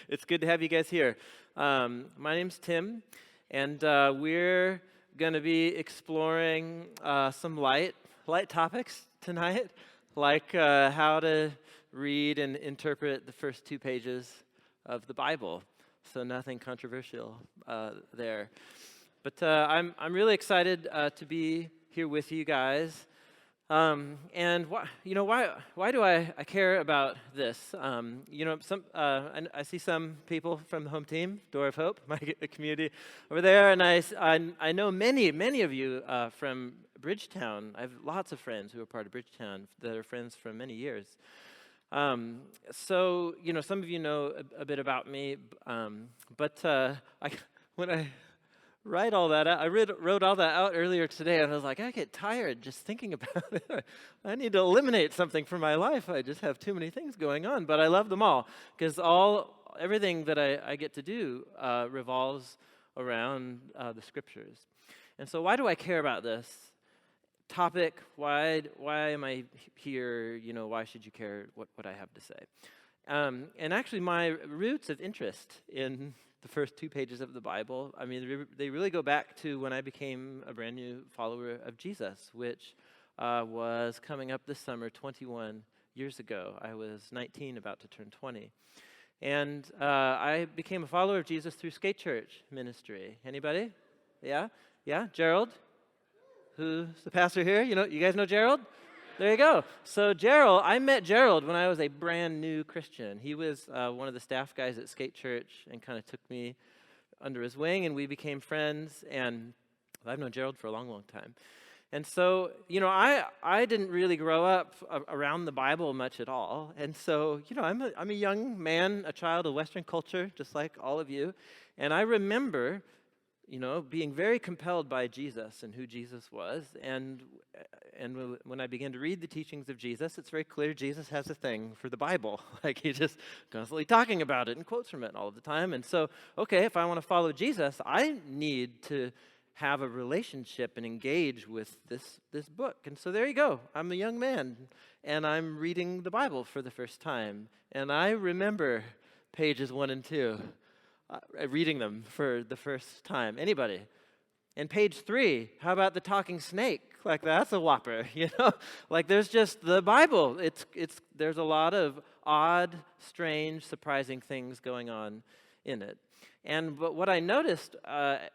It's good to have you guys here. My name's Tim, and we're going to be exploring some light topics tonight, like how to read and interpret the first 2 pages of the Bible. So nothing controversial there. But I'm really excited to be here with you guys. And why do I care about this? I see some people from the home team, Door of Hope, my community over there, and I know many of you from Bridgetown. I have lots of friends who are part of Bridgetown that are friends from many years. So some of you know a bit about me, but when I write all that out. I wrote all that out earlier today, and I was like, I get tired just thinking about it. I need to eliminate something from my life. I just have too many things going on, but I love them all because everything that I get to do revolves around the Scriptures. And so, why do I care about this topic? Why am I here? Why should you care what I have to say? And actually, my roots of interest in the first 2 pages of the Bible, they really go back to when I became a brand new follower of Jesus, which was coming up this summer, 21 years ago. I was 19, about to turn 20. And I became a follower of Jesus through Skate Church ministry. Anybody? Yeah? Gerald? Who's the pastor here? You guys know Gerald? There you go. So I met Gerald when I was a brand new Christian. He was one of the staff guys at Skate Church and kind of took me under his wing, and we became friends, and I've known Gerald for a long time. And so, I didn't really grow up around the Bible much at all, and so, I'm a young man, a child of Western culture, just like all of you, and I remember being very compelled by Jesus and who Jesus was. And when I began to read the teachings of Jesus, it's very clear Jesus has a thing for the Bible. Like, he's just constantly talking about it and quotes from it all the time. And so, okay, if I want to follow Jesus, I need to have a relationship and engage with this book. And so there you go. I'm a young man, and I'm reading the Bible for the first time. And I remember pages 1 and 2. Reading them for the first time. Anybody? And page 3, how about the talking snake? Like, that's a whopper, Like, there's just the Bible. There's a lot of odd, strange, surprising things going on in it. But what I noticed,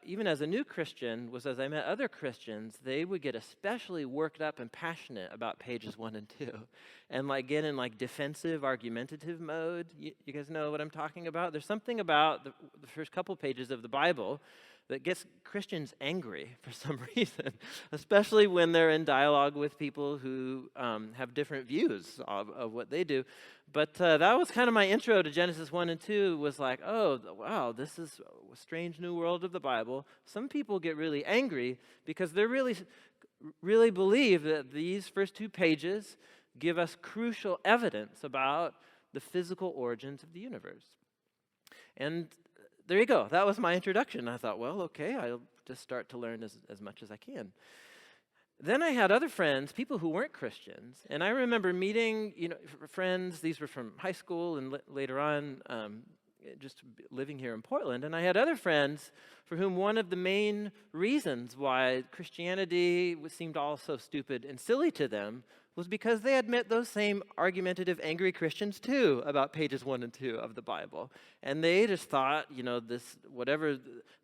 even as a new Christian, was as I met other Christians, they would get especially worked up and passionate about pages 1 and 2, and get in defensive, argumentative mode. You guys know what I'm talking about? There's something about the first couple pages of the Bible that gets Christians angry for some reason, especially when they're in dialogue with people who have different views of what they do. But that was kind of my intro to Genesis 1 and 2, was like, oh, wow, this is a strange new world of the Bible. Some people get really angry because they really believe that these first 2 pages give us crucial evidence about the physical origins of the universe. And there you go. That was my introduction. I thought, well, okay, I'll just start to learn as much as I can. Then I had other friends, people who weren't Christians, and I remember meeting, friends. These were from high school and later on, just living here in Portland. And I had other friends for whom one of the main reasons why Christianity seemed all so stupid and silly to them was because they had met those same argumentative, angry Christians too about pages 1 and 2 of the Bible. And they just thought, whatever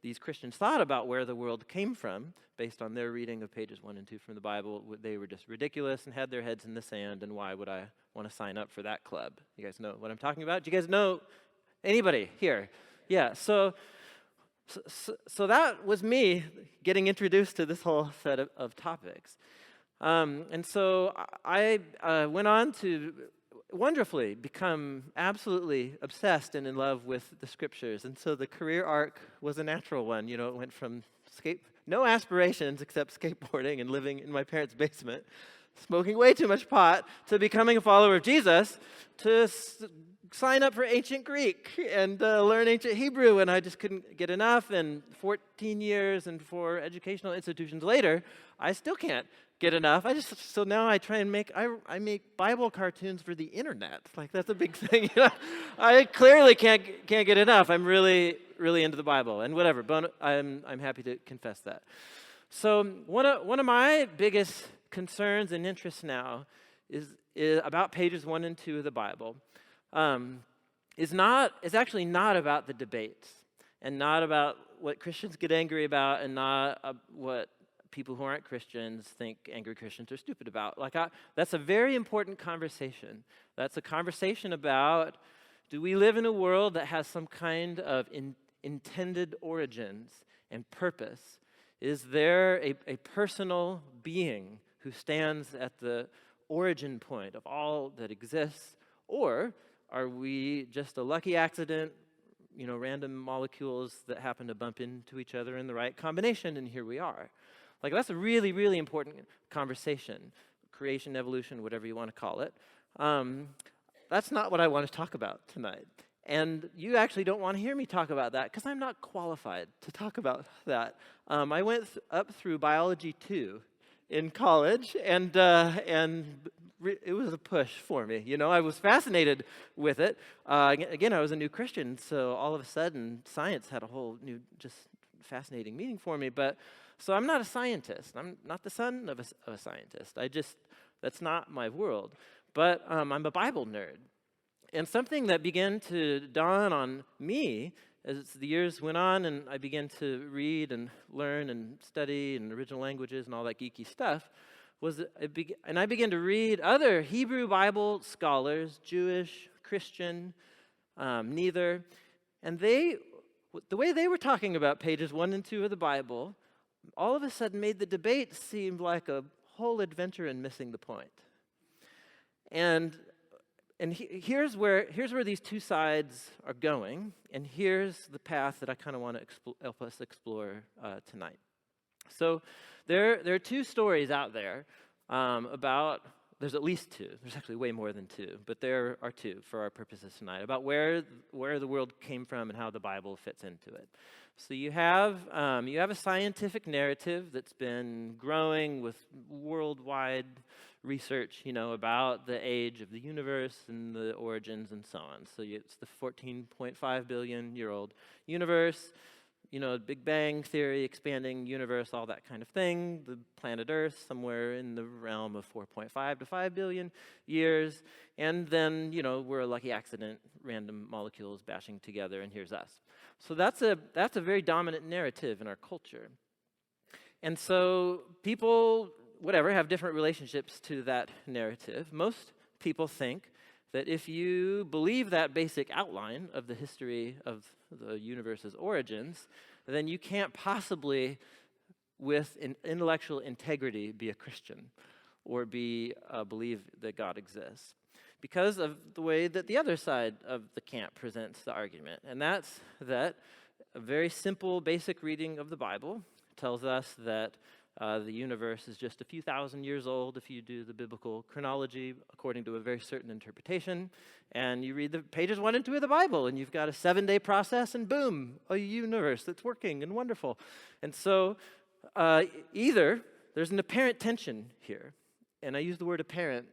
these Christians thought about where the world came from, based on their reading of pages 1 and 2 from the Bible, they were just ridiculous and had their heads in the sand, and why would I want to sign up for that club? You guys know what I'm talking about? Do you guys know anybody here? Yeah, so that was me getting introduced to this whole set of topics. And so I went on to wonderfully become absolutely obsessed and in love with the Scriptures. And so the career arc was a natural one. It went from no aspirations except skateboarding and living in my parents' basement, smoking way too much pot, to becoming a follower of Jesus, to sign up for ancient Greek and learn ancient Hebrew, and I just couldn't get enough. And 14 years and 4 educational institutions later, I still can't get enough. So now I try and I make Bible cartoons for the internet. Like that's a big thing. I clearly can't get enough. I'm really into the Bible and whatever. But I'm happy to confess that. So one of my biggest concerns and interests now is about pages 1 and 2 of the Bible. Is actually not about the debates and not about what Christians get angry about and not what people who aren't Christians think angry Christians are stupid about. That's a very important conversation. That's a conversation about, do we live in a world that has some kind of intended origins and purpose? Is there a personal being who stands at the origin point of all that exists? Or are we just a lucky accident, random molecules that happen to bump into each other in the right combination, and here we are? That's a really, really important conversation. Creation, evolution, whatever you want to call it. That's not what I want to talk about tonight. And you actually don't want to hear me talk about that because I'm not qualified to talk about that. I went up through Biology 2 in college, and it was a push for me. I was fascinated with it. Again, I was a new Christian, so all of a sudden, science had a whole new, just fascinating meaning for me. So I'm not a scientist. I'm not the son of a scientist. That's not my world. But I'm a Bible nerd. And something that began to dawn on me as the years went on and I began to read and learn and study in original languages and all that geeky stuff was I began to read other Hebrew Bible scholars, Jewish, Christian, neither, and the way they were talking about pages 1 and 2 of the Bible all of a sudden made the debate seem like a whole adventure in missing the point. And here's where these two sides are going, and here's the path that I kind of want to help us explore tonight. So there are two stories out there about, there's at least two, there's actually way more than two, but there are two for our purposes tonight, about where the world came from and how the Bible fits into it. So you have a scientific narrative that's been growing with worldwide research, about the age of the universe and the origins and so on. So it's the 14.5 billion year old universe, Big Bang theory, expanding universe, all that kind of thing. The planet Earth, somewhere in the realm of 4.5 to 5 billion years. And then, we're a lucky accident, random molecules bashing together, and here's us. So that's a very dominant narrative in our culture. And so people, have different relationships to that narrative. Most people think that if you believe that basic outline of the history of the universe's origins, then you can't possibly, with intellectual integrity, be a Christian or believe that God exists, because of the way that the other side of the camp presents the argument. And that's that a very simple, basic reading of the Bible tells us that the universe is just a few thousand years old if you do the biblical chronology according to a very certain interpretation. And you read the pages 1 and 2 of the Bible, and you've got a 7-day process, and boom, a universe that's working and wonderful. And so either there's an apparent tension here, and I use the word apparent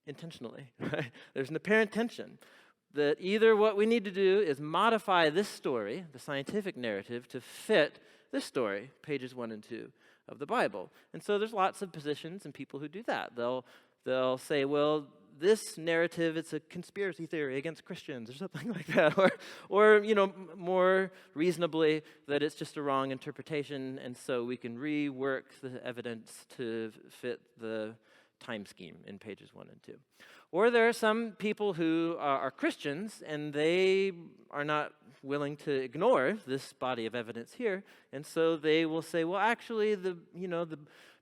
intentionally, right? There's an apparent tension that either what we need to do is modify this story, the scientific narrative, to fit this story, pages 1 and 2 of the Bible. And so there's lots of positions and people who do that. They'll say, well, this narrative, it's a conspiracy theory against Christians or something like that. Or more reasonably, that it's just a wrong interpretation, and so we can rework the evidence to fit the time scheme in pages 1 and 2. Or there are some people who are Christians, and they are not willing to ignore this body of evidence here, and so they will say, well, actually, the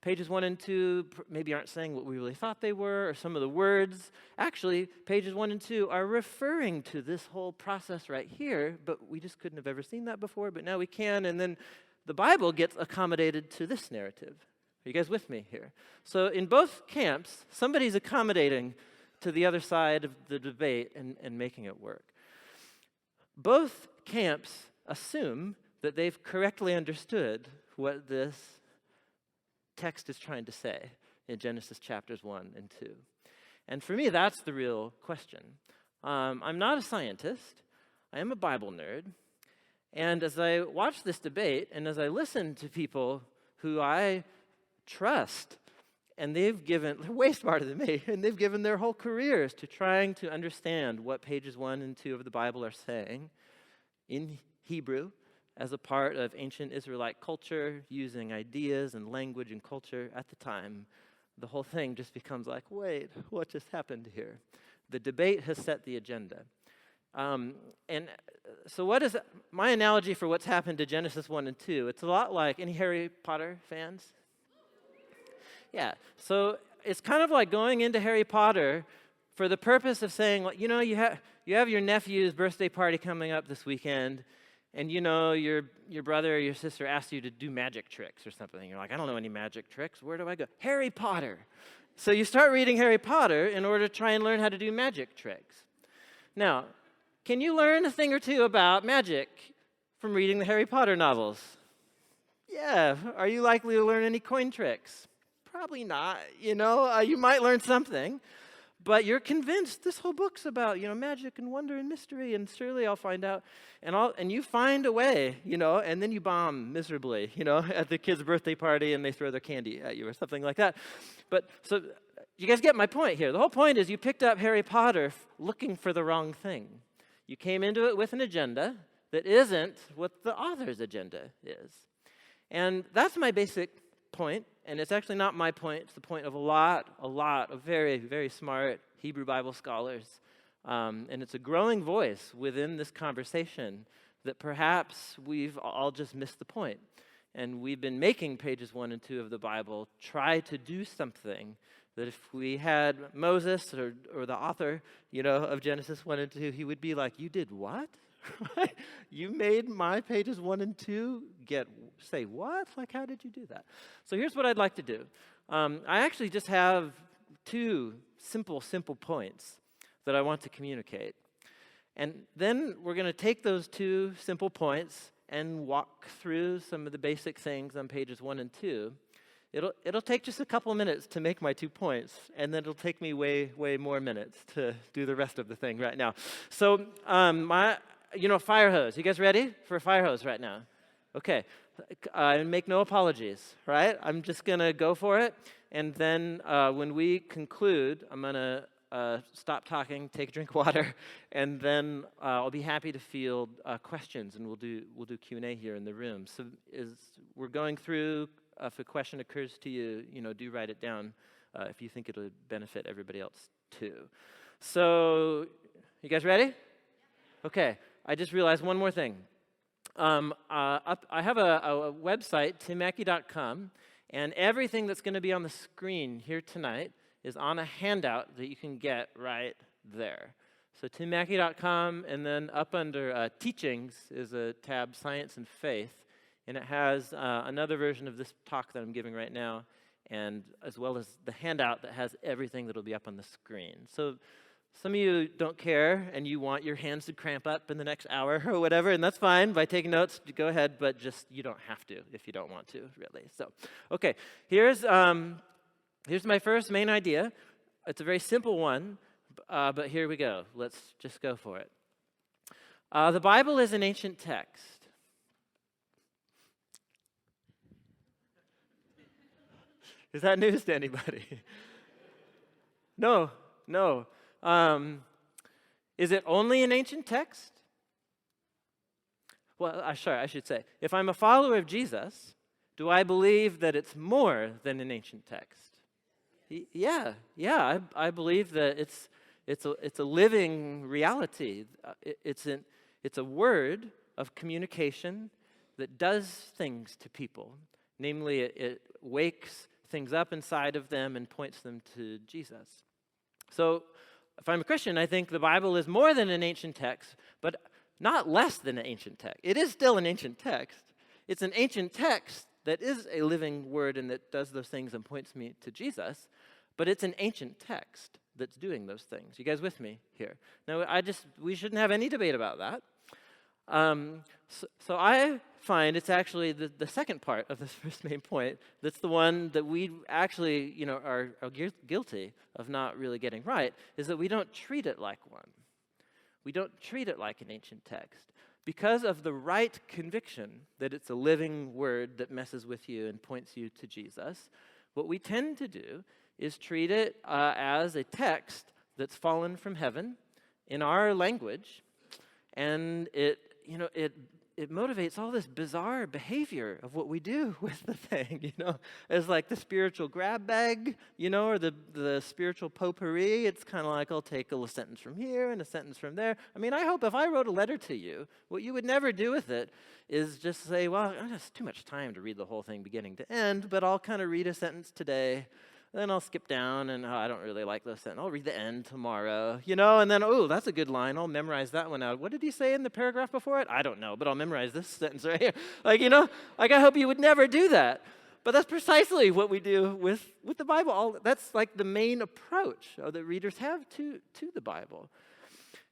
pages 1 and 2 maybe aren't saying what we really thought they were, or some of the words. Actually, pages 1 and 2 are referring to this whole process right here, but we just couldn't have ever seen that before, but now we can, and then the Bible gets accommodated to this narrative. Are you guys with me here? So in both camps, somebody's accommodating to the other side of the debate and making it work. Both camps assume that they've correctly understood what this text is trying to say in Genesis chapters 1 and 2? And for me, that's the real question. I'm not a scientist. I am a Bible nerd. And as I watch this debate, and as I listen to people who I trust, and they're way smarter than me, and they've given their whole careers to trying to understand what pages 1 and 2 of the Bible are saying in Hebrew as a part of ancient Israelite culture, using ideas and language and culture at the time. The whole thing just becomes like, wait, what just happened here? The debate has set the agenda. And so what is my analogy for what's happened to Genesis 1 and 2? It's a lot like, any Harry Potter fans? Yeah, so it's kind of like going into Harry Potter for the purpose of saying, like, you have your nephew's birthday party coming up this weekend, and your brother or your sister asked you to do magic tricks or something. You're like, I don't know any magic tricks. Where do I go? Harry Potter. So you start reading Harry Potter in order to try and learn how to do magic tricks. Now, can you learn a thing or two about magic from reading the Harry Potter novels? Yeah. Are you likely to learn any coin tricks? Probably not. You might learn something. But you're convinced this whole book's about, magic and wonder and mystery, and surely I'll find out. And you find a way, and then you bomb miserably, at the kid's birthday party, and they throw their candy at you or something like that. But so you guys get my point here. The whole point is you picked up Harry Potter looking for the wrong thing. You came into it with an agenda that isn't what the author's agenda is. And that's my basic point, and it's actually not my point. It's the point of a lot of very, very smart Hebrew Bible scholars. And it's a growing voice within this conversation that perhaps we've all just missed the point. And we've been making pages 1 and 2 of the Bible try to do something that if we had Moses or the author, of Genesis 1 and 2, he would be like, you did what? You made my pages 1 and 2 say what? Like, how did you do that? So here's what I'd like to do. I actually just have 2 simple points that I want to communicate. And then we're going to take those 2 simple points and walk through some of the basic things on pages 1 and 2. It'll take just a couple minutes to make my 2 points, and then it'll take me way more minutes to do the rest of the thing right now. So fire hose. You guys ready for a fire hose right now? Okay. Make no apologies, right? I'm just going to go for it. And then when we conclude, I'm going to stop talking, take a drink of water, and then I'll be happy to field questions, and we'll do Q&A here in the room. So we're going through, if a question occurs to you, do write it down if you think it'll benefit everybody else too. So, you guys ready? Okay. I just realized one more thing. I have a website, timmackie.com, and everything that's going to be on the screen here tonight is on a handout that you can get right there. So timmackie.com, and then up under Teachings is a tab, Science and Faith, and it has another version of this talk that I'm giving right now, and as well as the handout that has everything that'll be up on the screen. So some of you don't care, and you want your hands to cramp up in the next hour or whatever, and that's fine. By taking notes, go ahead, but just you don't have to if you don't want to, really. So, okay, here's my first main idea. It's a very simple one, but here we go. Let's just go for it. The Bible is an ancient text. Is that news to anybody? No. Is it only an ancient text? Well, I should say, if I'm a follower of Jesus, do I believe that it's more than an ancient text? Yeah, I believe that it's a living reality. It's a word of communication that does things to people. Namely, it wakes things up inside of them and points them to Jesus. So, if I'm a Christian, I think the Bible is more than an ancient text, but not less than an ancient text. It is still an ancient text. It's an ancient text that is a living word and that does those things and points me to Jesus, but it's an ancient text that's doing those things. You guys with me here? Now, we shouldn't have any debate about that. So I find it's actually the second part of this first main point that's the one that we actually, are guilty of not really getting right, is that we don't treat it like one. We don't treat it like an ancient text. Because of the right conviction that it's a living word that messes with you and points you to Jesus, what we tend to do is treat it as a text that's fallen from heaven in our language, and it motivates all this bizarre behavior of what we do with the thing, as like the spiritual grab bag, or the spiritual potpourri. It's kind of like I'll take a sentence from here and a sentence from there. I mean, I hope if I wrote a letter to you, what you would never do with it is just say, well, it's too much time to read the whole thing beginning to end, but I'll kind of read a sentence today, then I'll skip down, and I don't really like those sentences. I'll read the end tomorrow, and then, that's a good line. I'll memorize that one out. What did he say in the paragraph before it? I don't know, but I'll memorize this sentence right here. I hope you would never do that. But that's precisely what we do with the Bible. That's like the main approach that readers have to the Bible.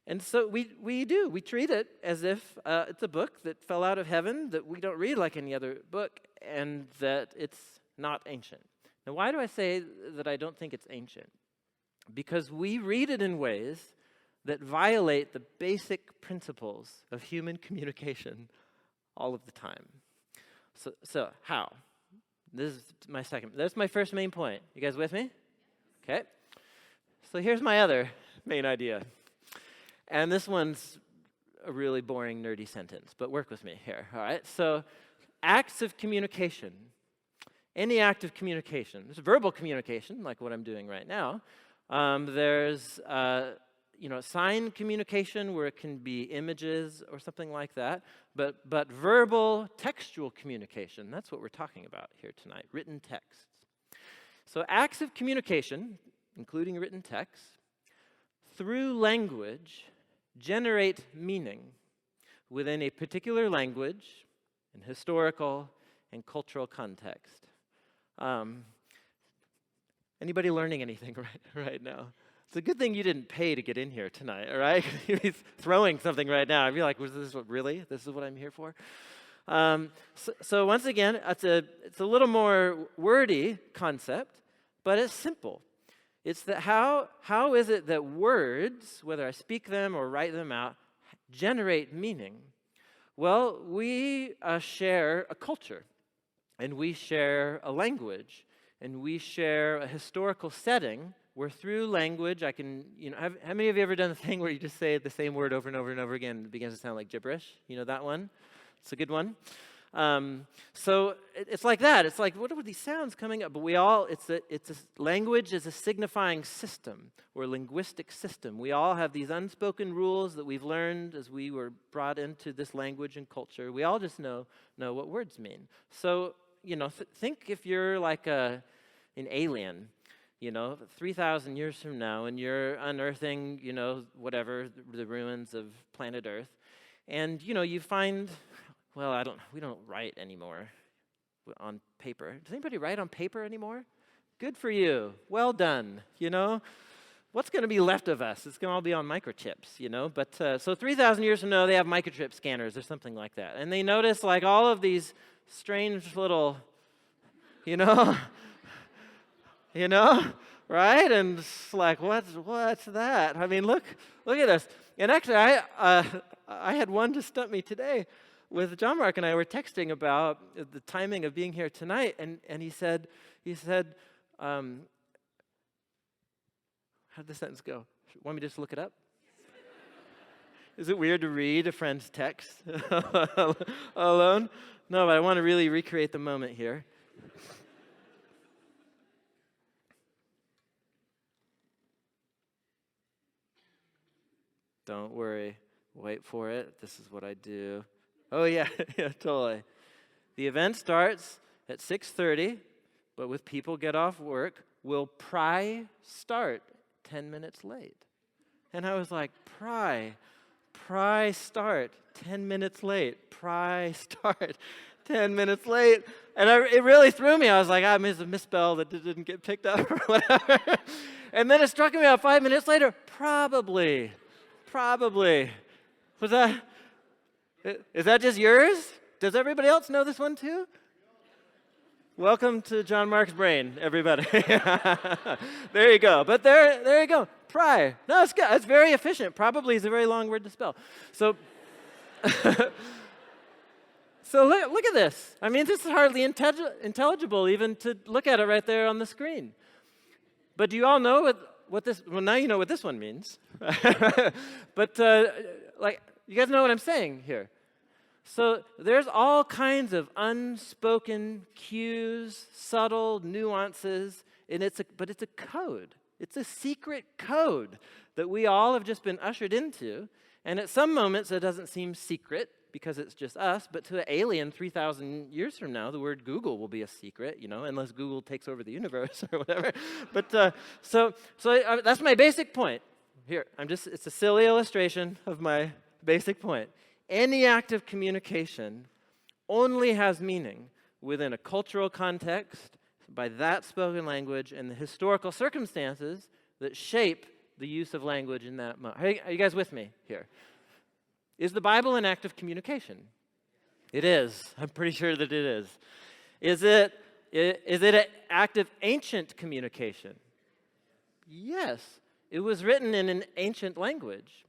And so we do. We treat it as if it's a book that fell out of heaven, that we don't read like any other book, and that it's not ancient. Now, why do I say that I don't think it's ancient? Because we read it in ways that violate the basic principles of human communication all of the time. So how? That's my first main point. You guys with me? Okay. So here's my other main idea. And this one's a really boring, nerdy sentence, but work with me here, all right? So acts of communication. Any act of communication. There's verbal communication, like what I'm doing right now. There's, sign communication where it can be images or something like that. But verbal, textual communication, that's what we're talking about here tonight, written texts. So acts of communication, including written texts, through language, generate meaning within a particular language and historical and cultural context. Anybody learning anything right now? It's a good thing you didn't pay to get in here tonight, all right? He's throwing something right now. I'd be like, this is what I'm here for? So once again, it's a little more wordy concept, but it's simple. It's that how is it that words, whether I speak them or write them out, generate meaning? Well, we share a culture. And we share a language, and we share a historical setting where through language I can, how many of you ever done the thing where you just say the same word over and over and over again and it begins to sound like gibberish? You know that one? It's a good one. So it's like that. It's like, what are these sounds coming up? But language is a signifying system or linguistic system. We all have these unspoken rules that we've learned as we were brought into this language and culture. We all just know what words mean. So, think if you're like an alien, 3,000 years from now, and you're unearthing, whatever, the ruins of planet Earth, and, you find, we don't write anymore on paper. Does anybody write on paper anymore? Good for you. Well done, What's going to be left of us? It's going to all be on microchips, But so 3,000 years from now, they have microchip scanners or something like that. And they notice like all of these strange little, right? And it's like, what's that? I mean, look at this. And actually, I had one to stump me today. With John Mark and I were texting about the timing of being here tonight, and he said, how did the sentence go? Want me to just look it up? Is it weird to read a friend's text alone? No, but I want to really recreate the moment here. Don't worry. Wait for it. This is what I do. Oh, yeah, yeah, totally. The event starts at 6:30, but with people get off work, will pry start 10 minutes late. And I was like, pry start 10 minutes late. Pry start 10 minutes late. And it really threw me. I was like, I missed a misspell that didn't get picked up or whatever. And then it struck me about 5 minutes later, probably. Was that, is that just yours? Does everybody else know this one too? Welcome to John Mark's brain, everybody. There you go. But there you go. Pry. No, it's good. It's very efficient. Probably is a very long word to spell. So, so look at this. I mean, this is hardly intelligible even to look at it right there on the screen. But do you all know what this? Well, now you know what this one means. But like, you guys know what I'm saying here. So there's all kinds of unspoken cues, subtle nuances, and but it's a code. It's a secret code that we all have just been ushered into. And at some moments it doesn't seem secret because it's just us, but to an alien 3,000 years from now, the word Google will be a secret, unless Google takes over the universe or whatever. But so that's my basic point. Here, it's a silly illustration of my basic point. Any act of communication only has meaning within a cultural context, by that spoken language, and the historical circumstances that shape the use of language in that moment. Are you guys with me here? Is the Bible an act of communication? It is. I'm pretty sure that it is. Is it an act of ancient communication? Yes. It was written in an ancient language.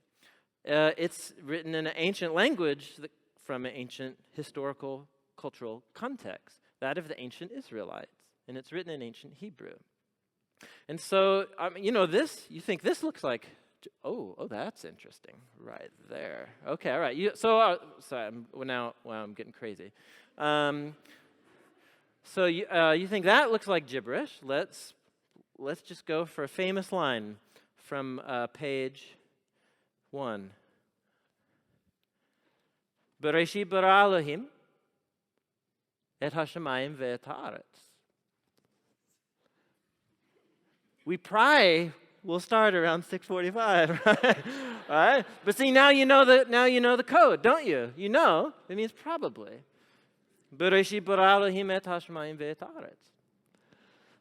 It's written in an ancient language from an ancient historical, cultural context, that of the ancient Israelites, and it's written in ancient Hebrew. And so, this, you think this looks like, oh, that's interesting, right there. Okay, all right. Now I'm getting crazy. So you think that looks like gibberish? Let's just go for a famous line from page 1. Bereshit bara Elohim et hashamayim ve'et haaretz. We pray we'll start around 6:45, right? All right? But see, now you know the code, don't you? You know, it means probably. Bereshit bara Elohim et hashamayim ve'et haaretz.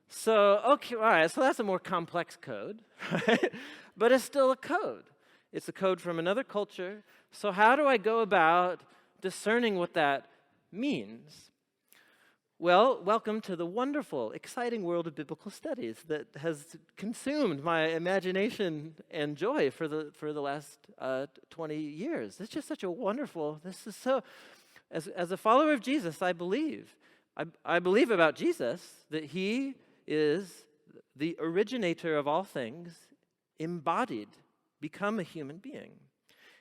So, okay, all right, so that's a more complex code, right? But it's still a code. It's a code from another culture. So how do I go about discerning what that means? Well, welcome to the wonderful, exciting world of biblical studies that has consumed my imagination and joy for the last 20 years. It's just such a wonderful, as a follower of Jesus, I believe about Jesus that he is the originator of all things, embodied, become a human being.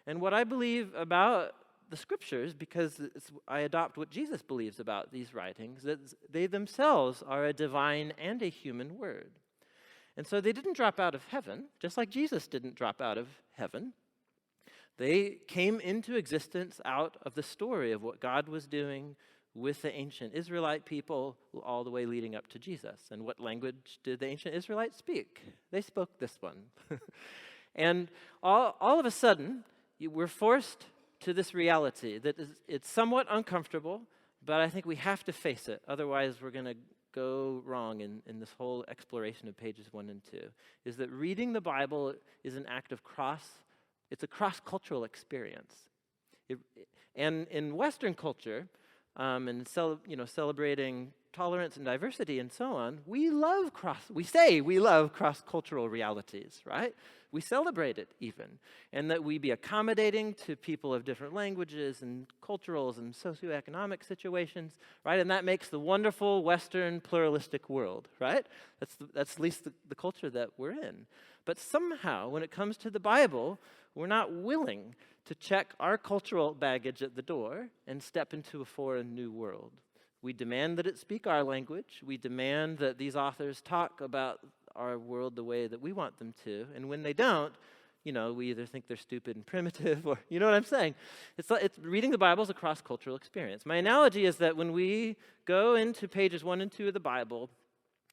And what I believe about the scriptures, because I adopt what Jesus believes about these writings, that they themselves are a divine and a human word. And so they didn't drop out of heaven, just like Jesus didn't drop out of heaven. They came into existence out of the story of what God was doing with the ancient Israelite people all the way leading up to Jesus. And what language did the ancient Israelites speak? They spoke this one. And all of a sudden, we're forced to this reality that it's somewhat uncomfortable, but I think we have to face it. Otherwise, we're going to go wrong in this whole exploration of pages 1 and 2, is that reading the Bible is an act of it's a cross-cultural experience. And in Western culture, and celebrating tolerance and diversity and so on, we love cross-cultural realities, right? We celebrate it even, and that we be accommodating to people of different languages and culturals and socioeconomic situations, right? And that makes the wonderful Western pluralistic world, right? That's at least the culture that we're in. But somehow, when it comes to the Bible, we're not willing to check our cultural baggage at the door and step into a foreign new world. We demand that it speak our language. We demand that these authors talk about our world the way that we want them to. And when they don't, we either think they're stupid and primitive, or, you know what I'm saying? It's reading the Bible is a cross-cultural experience. My analogy is that when we go into pages 1 and 2 of the Bible,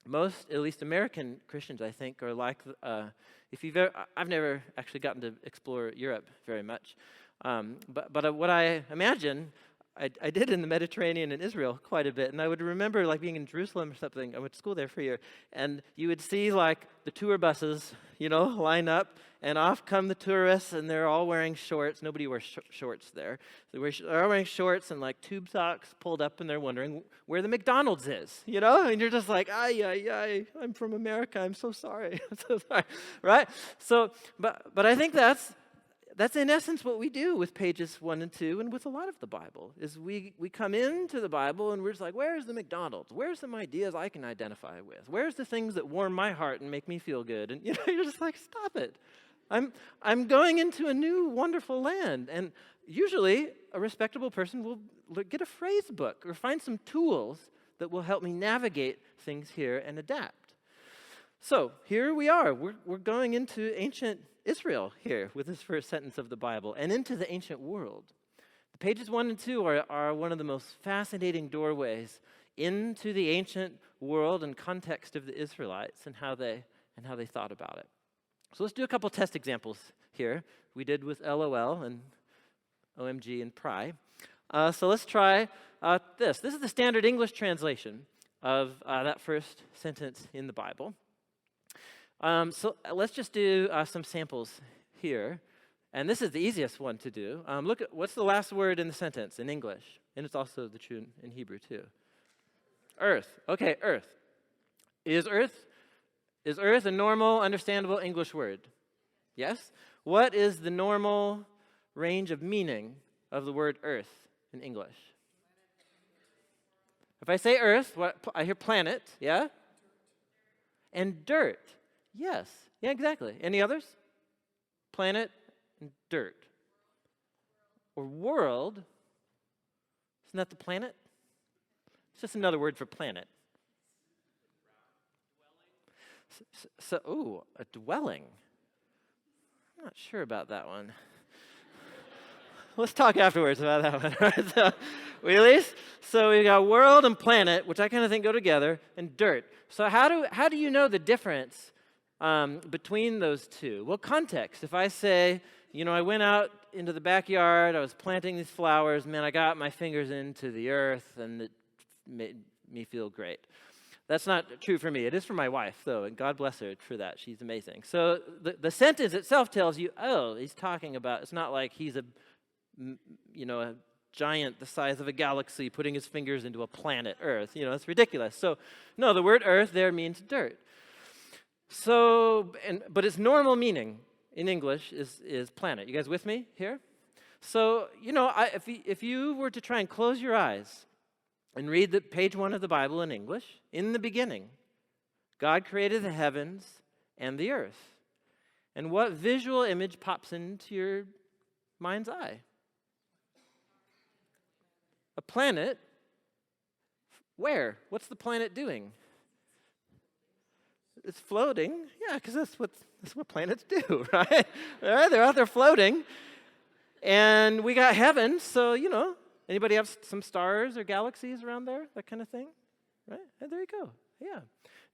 most, at least American Christians, I think, are like, I've never actually gotten to explore Europe very much, but what I imagine, I did in the Mediterranean and Israel quite a bit, and I would remember like being in Jerusalem or something. I went to school there for a year, and you would see like the tour buses, line up, and off come the tourists, and they're all wearing shorts. Nobody wears shorts there. They're all wearing shorts and like tube socks pulled up, and they're wondering where the McDonald's is, you know? And you're just like, ay, I'm from America. I'm so sorry. I'm so sorry, right? So, but I think that's in essence what we do with pages 1 and 2 and with a lot of the Bible, is we come into the Bible and we're just like, where's the McDonald's? Where's some ideas I can identify with? Where's the things that warm my heart and make me feel good? And you're just like, stop it. I'm going into a new wonderful land. And usually a respectable person will get a phrase book or find some tools that will help me navigate things here and adapt. So here we are. We're going into ancient Israel here with this first sentence of the Bible and into the ancient world. The pages 1 and 2 are one of the most fascinating doorways into the ancient world and context of the Israelites and how they thought about it. So let's do a couple test examples here. We did with LOL and OMG and pry. So let's try this. This is the standard English translation of that first sentence in the Bible. So let's just do some samples here. And this is the easiest one to do. Look at what's the last word in the sentence in English? And it's also the true in Hebrew too. Earth. Okay, earth. Is earth a normal, understandable English word? Yes? What is the normal range of meaning of the word earth in English? If I say earth, I hear planet, yeah? And dirt. Yes. Yeah, exactly. Any others? Planet and dirt. Or world. Isn't that the planet? It's just another word for planet. So, a dwelling. I'm not sure about that one. Let's talk afterwards about that one. Right? So, Wheelies. So we got world and planet, which I kind of think go together, and dirt. So how do you know the difference between those two? Well, context. If I say, I went out into the backyard, I was planting these flowers, man, I got my fingers into the earth, and it made me feel great. That's not true for me. It is for my wife, though, and God bless her for that. She's amazing. So the sentence itself tells you, he's talking about, it's not like he's a giant the size of a galaxy putting his fingers into a planet, Earth. It's ridiculous. So, no, the word earth there means dirt. So, but its normal meaning in English is planet. You guys with me here? So, if you were to try and close your eyes and read the page 1 of the Bible in English, in the beginning, God created the heavens and the earth. And what visual image pops into your mind's eye? A planet. Where? What's the planet doing? It's floating. Yeah, because that's what planets do, right? They're out there floating. And we got heaven, so, anybody have some stars or galaxies around there? That kind of thing? Right? And there you go. Yeah.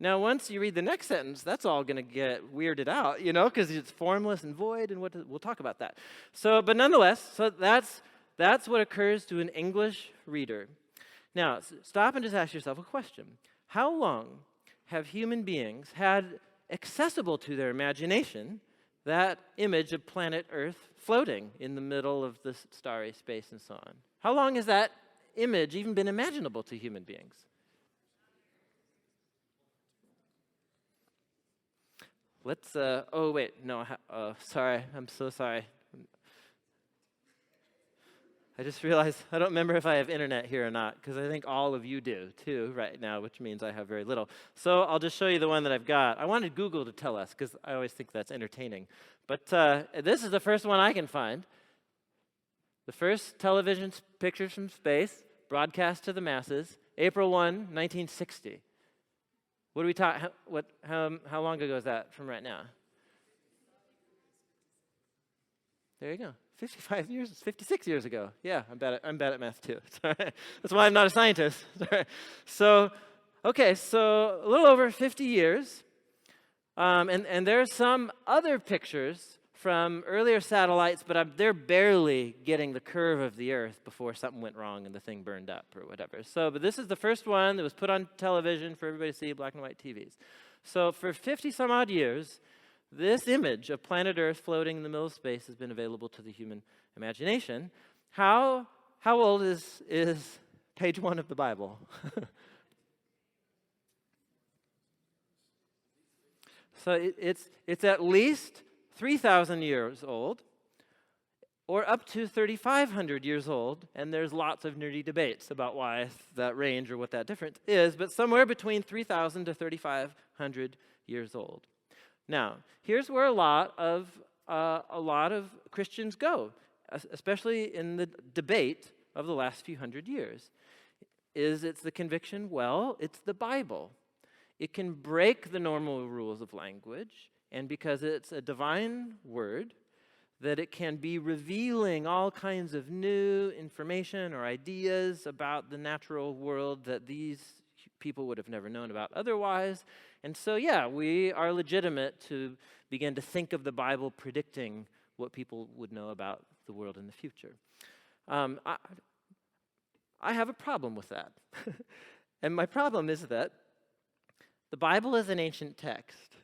Now, once you read the next sentence, that's all going to get weirded out, because it's formless and void, and we'll talk about that. So, but nonetheless, that's what occurs to an English reader. Now, stop and just ask yourself a question. How long have human beings had accessible to their imagination that image of planet Earth floating in the middle of the starry space and so on? How long has that image even been imaginable to human beings? Let's, sorry, I'm so sorry. I just realized I don't remember if I have internet here or not, because I think all of you do too right now, which means I have very little. So I'll just show you the one that I've got. I wanted Google to tell us, because I always think that's entertaining. But this is the first one I can find. The first television pictures from space, broadcast to the masses, April 1, 1960. What do we talk? How long ago is that from right now? There you go. 56 years ago. Yeah, I'm bad at math too. That's why I'm not a scientist. So a little over 50 years. And there's some other pictures from earlier satellites, but they're barely getting the curve of the Earth before something went wrong and the thing burned up or whatever. But this is the first one that was put on television for everybody to see, black and white TVs. So for 50 some odd years, This image of planet Earth floating in the middle of space has been available to the human imagination. How old is page 1 of the Bible? So it's at least 3,000 years old, or up to 3,500 years old, and there's lots of nerdy debates about why that range or what that difference is, but somewhere between 3,000 to 3,500 years old. Now, here's where a lot of Christians go, especially in the debate of the last few hundred years. It's the conviction, well, it's the Bible. It can break the normal rules of language, and because it's a divine word, that it can be revealing all kinds of new information or ideas about the natural world that these people would have never known about otherwise. And so, yeah, we are legitimate to begin to think of the Bible predicting what people would know about the world in the future. I have a problem with that. And my problem is that the Bible is an ancient text,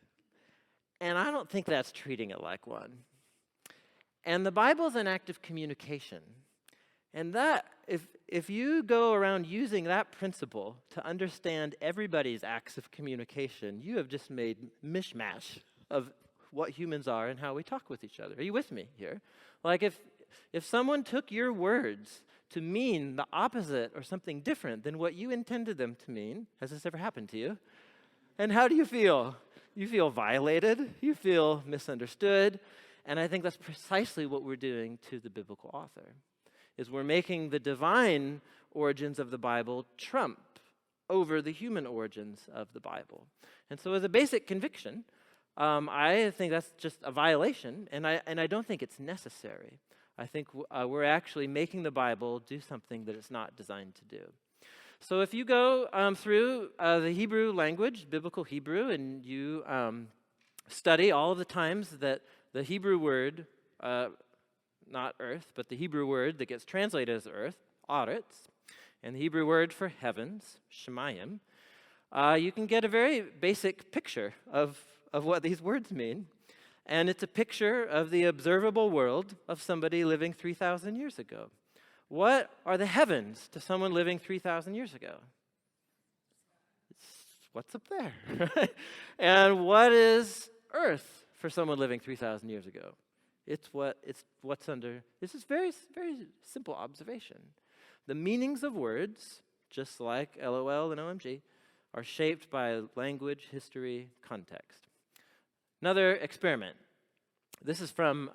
and I don't think that's treating it like one. And the Bible is an act of communication. And that, if you go around using that principle to understand everybody's acts of communication, you have just made mishmash of what humans are and how we talk with each other. Are you with me here? Like if someone took your words to mean the opposite or something different than what you intended them to mean, has this ever happened to you? And how do you feel? You feel violated. You feel misunderstood. And I think that's precisely what we're doing to the biblical author, is we're making the divine origins of the Bible trump over the human origins of the Bible. And so as a basic conviction, I think that's just a violation, and I don't think it's necessary. I think we're actually making the Bible do something that it's not designed to do. So if you go through the Hebrew language, biblical Hebrew, and you study all of the times that the Hebrew word, not earth, but the Hebrew word that gets translated as earth, aretz, and the Hebrew word for heavens, shemayim, you can get a very basic picture of what these words mean. And it's a picture of the observable world of somebody living 3,000 years ago. What are the heavens to someone living 3,000 years ago? It's what's up there. And what is earth for someone living 3,000 years ago? It's what's under. This is very, very simple observation. The meanings of words, just like LOL and OMG, are shaped by language, history, context. Another experiment. This is from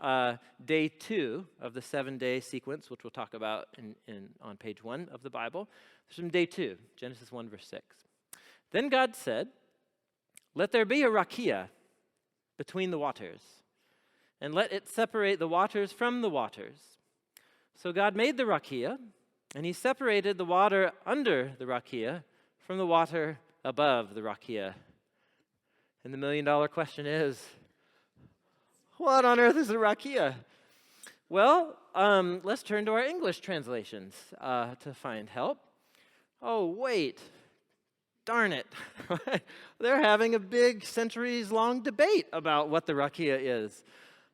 day 2 of the 7-day sequence, which we'll talk about on page 1 of the Bible. This is from day 2, Genesis 1, verse 6. Then God said, "Let there be a rakia between the waters, and let it separate the waters from the waters." So God made the rakia, and he separated the water under the rakia from the water above the rakia. And the million-dollar question is, what on earth is a rakia? Well, let's turn to our English translations to find help. Oh, wait. Darn it. They're having a big centuries-long debate about what the rakia is.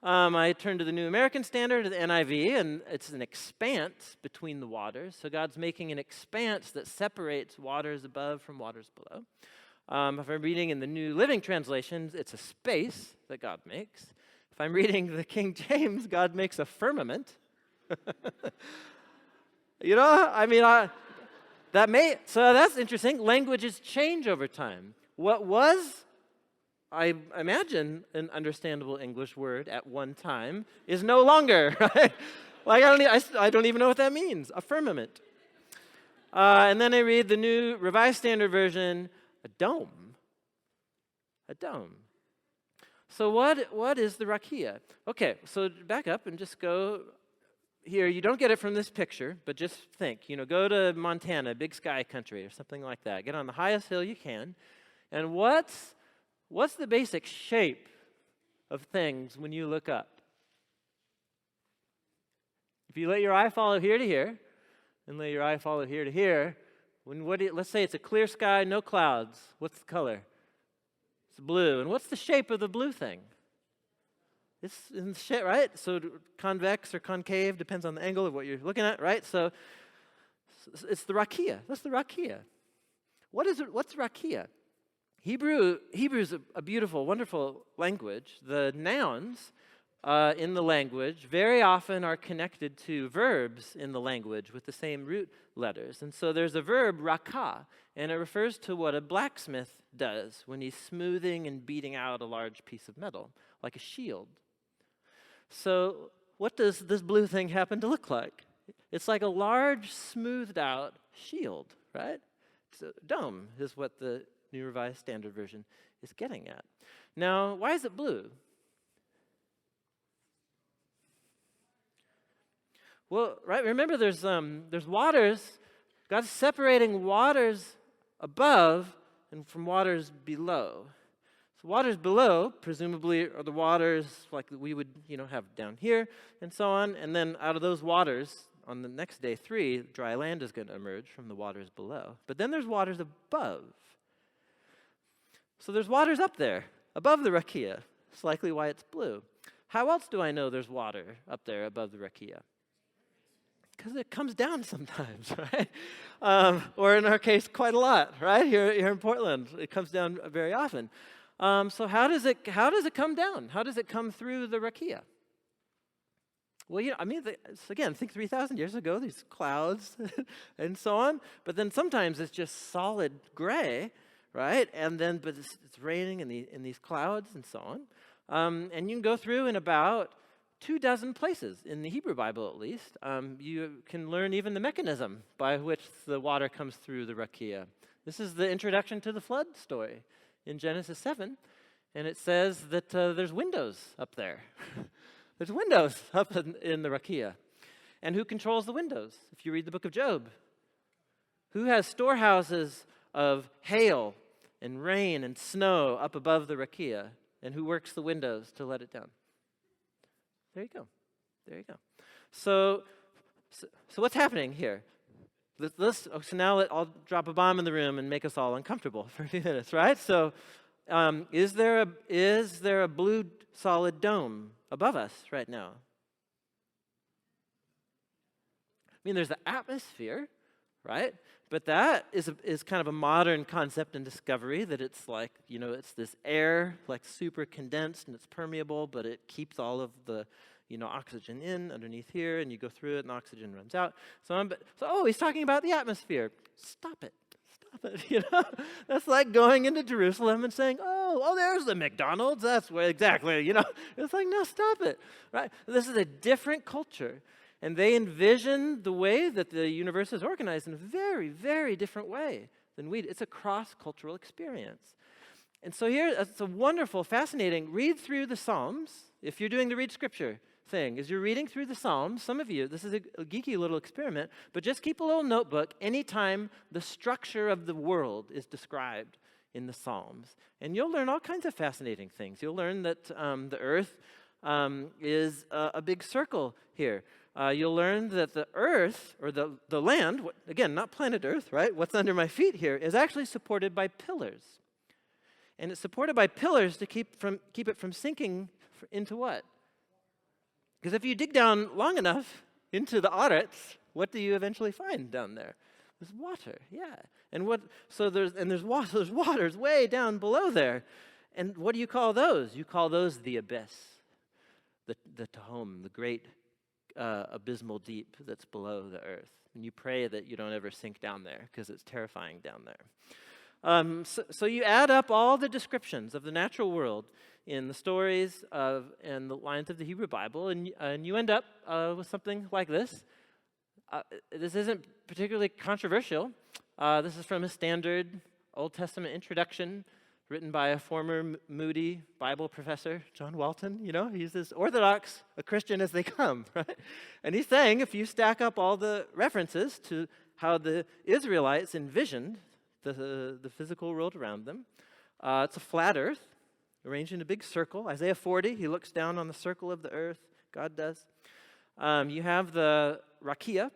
I turned to the New American Standard, the NIV, and it's an expanse between the waters. So God's making an expanse that separates waters above from waters below. If I'm reading in the New Living Translations, it's a space that God makes. If I'm reading the King James, God makes a firmament. So that's interesting. Languages change over time. What was, I imagine, an understandable English word at one time is no longer. Right? Like I don't even know what that means. A firmament. And then I read the New Revised Standard Version. A dome. A dome. So what is the rakia? Okay, so back up and just go here. You don't get it from this picture, but just think. Go to Montana, big sky country or something like that. Get on the highest hill you can. And what's the basic shape of things when you look up? If you let your eye follow here to here, and let your eye follow here to here, let's say it's a clear sky, no clouds. What's the color? It's blue. And what's the shape of the blue thing? It's in the shape, right? So convex or concave depends on the angle of what you're looking at, right? So it's the rakia. That's the rakia. What is it? What's rakia? Hebrew is a beautiful, wonderful language. The nouns in the language very often are connected to verbs in the language with the same root letters. And so there's a verb, rakah, and it refers to what a blacksmith does when he's smoothing and beating out a large piece of metal, like a shield. So what does this blue thing happen to look like? It's like a large, smoothed out shield, right? It's a dome is what the New Revised Standard Version is getting at. Now, why is it blue? Well, right, remember there's waters. God's separating waters above and from waters below. So waters below, presumably, are the waters like we would, have down here and so on. And then out of those waters, on the next day, 3, dry land is going to emerge from the waters below. But then there's waters above. So there's waters up there, above the rakia. It's likely why it's blue. How else do I know there's water up there above the rakia? Because it comes down sometimes, right? Or in our case, quite a lot, right? Here in Portland, it comes down very often. So how does it come down? How does it come through the rakia? Well, again, think 3,000 years ago, these clouds and so on. But then sometimes it's just solid gray, right? And then, but it's raining in these clouds and so on. And you can go through in about 24 places in the Hebrew Bible, at least. You can learn even the mechanism by which the water comes through the rakia. This is the introduction to the flood story in Genesis 7, and it says that there's windows up there. There's windows up in the rakia. And who controls the windows? If you read the book of Job, who has storehouses of hail and rain and snow up above the rakia, and who works the windows to let it down? There you go. So what's happening here? So now I'll drop a bomb in the room and make us all uncomfortable for a few minutes, right? So is there a blue solid dome above us right now? I mean, there's the atmosphere, right? But that is kind of a modern concept and discovery, that it's like, it's this air, like super condensed and it's permeable, but it keeps all of the, oxygen in underneath here, and you go through it and oxygen runs out. So he's talking about the atmosphere. Stop it. That's like going into Jerusalem and saying, oh, there's the McDonald's. That's where exactly, It's like, no, stop it, right? This is a different culture. And they envision the way that the universe is organized in a very, very different way than we do. It's a cross-cultural experience. And so here, it's a wonderful, fascinating, read through the Psalms. If you're doing the read scripture thing, as you're reading through the Psalms, some of you, this is a geeky little experiment, but just keep a little notebook anytime the structure of the world is described in the Psalms. And you'll learn all kinds of fascinating things. You'll learn that the earth is a big circle here. You'll learn that the earth, or the land, again, not planet Earth, right? What's under my feet here is actually supported by pillars. And it's supported by pillars to keep it from sinking into what? Because if you dig down long enough into the Aretz, what do you eventually find down there? There's water, yeah. And there's waters way down below there. And what do you call those? You call those the abyss, the Tehom, the great abysmal deep that's below the earth. And you pray that you don't ever sink down there, because it's terrifying down there. So you add up all the descriptions of the natural world in the stories and the lines of the Hebrew Bible, and you end up with something like this. This isn't particularly controversial. This is from a standard Old Testament introduction written by a former Moody Bible professor, John Walton. He's as orthodox a Christian as they come, right? And he's saying, if you stack up all the references to how the Israelites envisioned the physical world around them, it's a flat earth, arranged in a big circle. Isaiah 40, he looks down on the circle of the earth. God does. You have the rakia,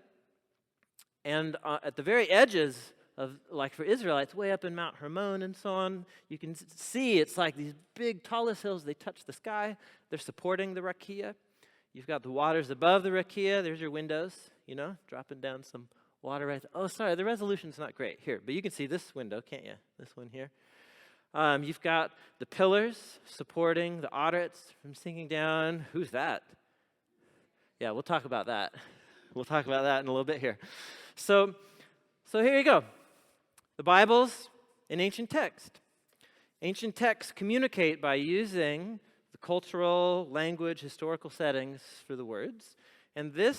and at the very edges of, like for Israelites, way up in Mount Hermon and so on. You can see it's like these big tallest hills, they touch the sky. They're supporting the rakia. You've got the waters above the rakia. There's your windows, dropping down some water right there. Oh, sorry, the resolution's not great here, but you can see this window, can't you? This one here. You've got the pillars supporting the audits from sinking down. Who's that? Yeah, we'll talk about that. We'll talk about that in a little bit here. So here you go. The Bible's an ancient text. Ancient texts communicate by using the cultural, language, historical settings for the words. And this,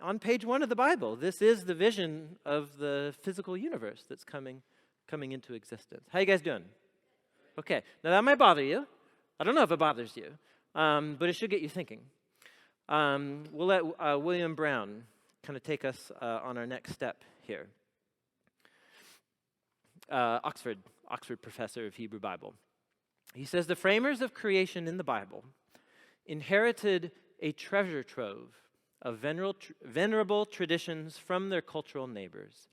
on page 1 of the Bible, this is the vision of the physical universe that's coming into existence. How you guys doing? Okay, now that might bother you. I don't know if it bothers you, but it should get you thinking. We'll let William Brown kind of take us on our next step here. Oxford professor of Hebrew Bible. He says, the framers of creation in the Bible inherited a treasure trove of venerable traditions from their cultural neighbors.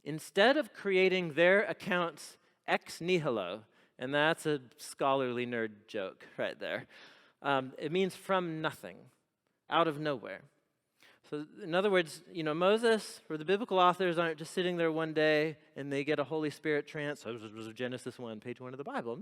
Instead of creating their accounts ex nihilo, and that's a scholarly nerd joke right there, it means from nothing, out of nowhere. So in other words, Moses or the biblical authors aren't just sitting there one day and they get a Holy Spirit trance, Genesis 1, page 1 of the Bible.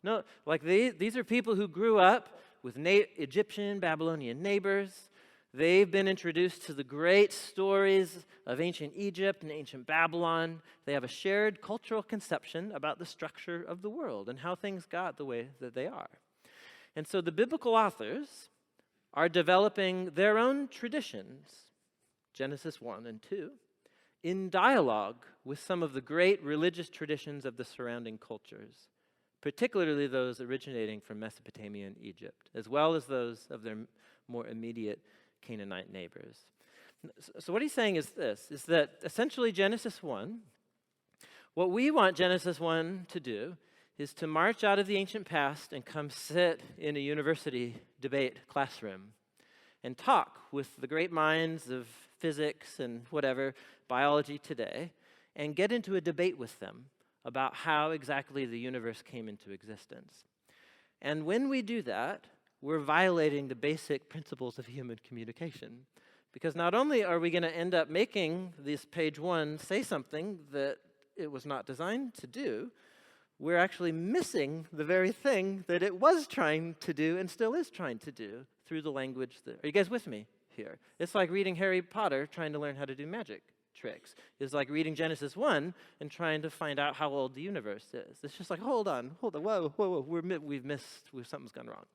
No, like these are people who grew up with Egyptian, Babylonian neighbors. They've been introduced to the great stories of ancient Egypt and ancient Babylon. They have a shared cultural conception about the structure of the world and how things got the way that they are. And so the biblical authors are developing their own traditions, Genesis 1 and 2, in dialogue with some of the great religious traditions of the surrounding cultures, particularly those originating from Mesopotamia and Egypt, as well as those of their more immediate Canaanite neighbors. So what he's saying is this, is that essentially Genesis 1, what we want Genesis 1 to do is to march out of the ancient past and come sit in a university debate classroom and talk with the great minds of physics and whatever, biology today, and get into a debate with them about how exactly the universe came into existence. And when we do that, we're violating the basic principles of human communication. Because not only are we going to end up making this page 1 say something that it was not designed to do, we're actually missing the very thing that it was trying to do and still is trying to do through the language. Are you guys with me here? It's like reading Harry Potter trying to learn how to do magic tricks. It's like reading Genesis 1 and trying to find out how old the universe is. It's just like, hold on, whoa, something's gone wrong.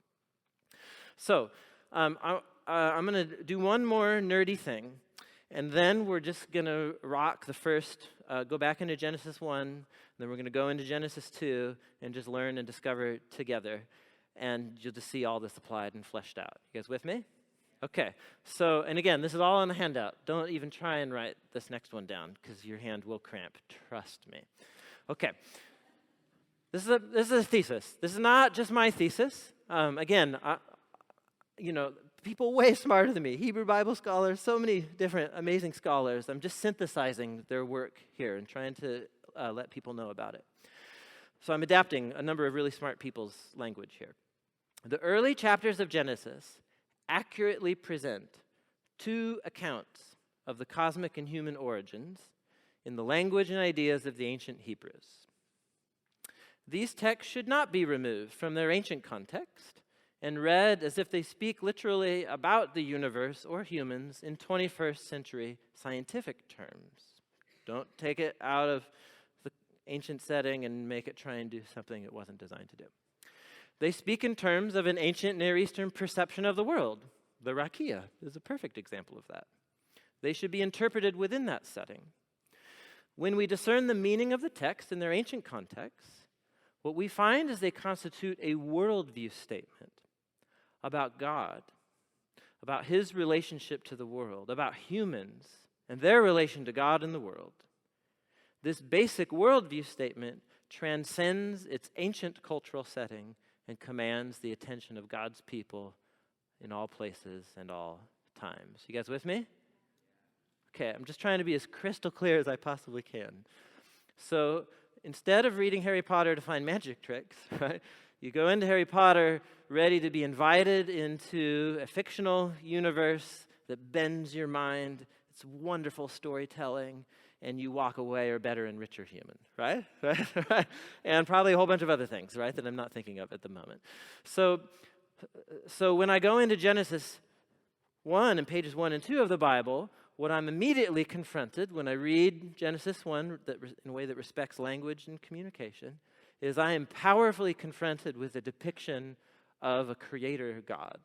So I'm going to do one more nerdy thing, and then we're just going to rock the first, go back into Genesis 1, then we're going to go into Genesis 2 and just learn and discover together, and you'll just see all this applied and fleshed out. You guys with me? Okay, so, and again, this is all on the handout. Don't even try and write this next one down, because your hand will cramp, trust me. Okay, this is a thesis. This is not just my thesis. Again, people way smarter than me, Hebrew Bible scholars, so many different amazing scholars. I'm just synthesizing their work here and trying to let people know about it. So I'm adapting a number of really smart people's language here. The early chapters of Genesis accurately present 2 accounts of the cosmic and human origins in the language and ideas of the ancient Hebrews. These texts should not be removed from their ancient context and read as if they speak literally about the universe or humans in 21st century scientific terms. Don't take it out of the ancient setting and make it try and do something it wasn't designed to do. They speak in terms of an ancient Near Eastern perception of the world. The rakia is a perfect example of that. They should be interpreted within that setting. When we discern the meaning of the text in their ancient context, what we find is they constitute a worldview statement about God, about his relationship to the world, about humans and their relation to God and the world. This basic worldview statement transcends its ancient cultural setting and commands the attention of God's people in all places and all times. You guys with me? Okay, I'm just trying to be as crystal clear as I possibly can. So instead of reading Harry Potter to find magic tricks, right, you go into Harry Potter ready to be invited into a fictional universe that bends your mind. It's wonderful storytelling, and you walk away a better and richer human, right? Right? And probably a whole bunch of other things, right, that I'm not thinking of at the moment. So when I go into Genesis 1 and pages 1 and 2 of the Bible, what I'm immediately confronted when I read Genesis 1 in a way that respects language and communication is I am powerfully confronted with a depiction of a creator God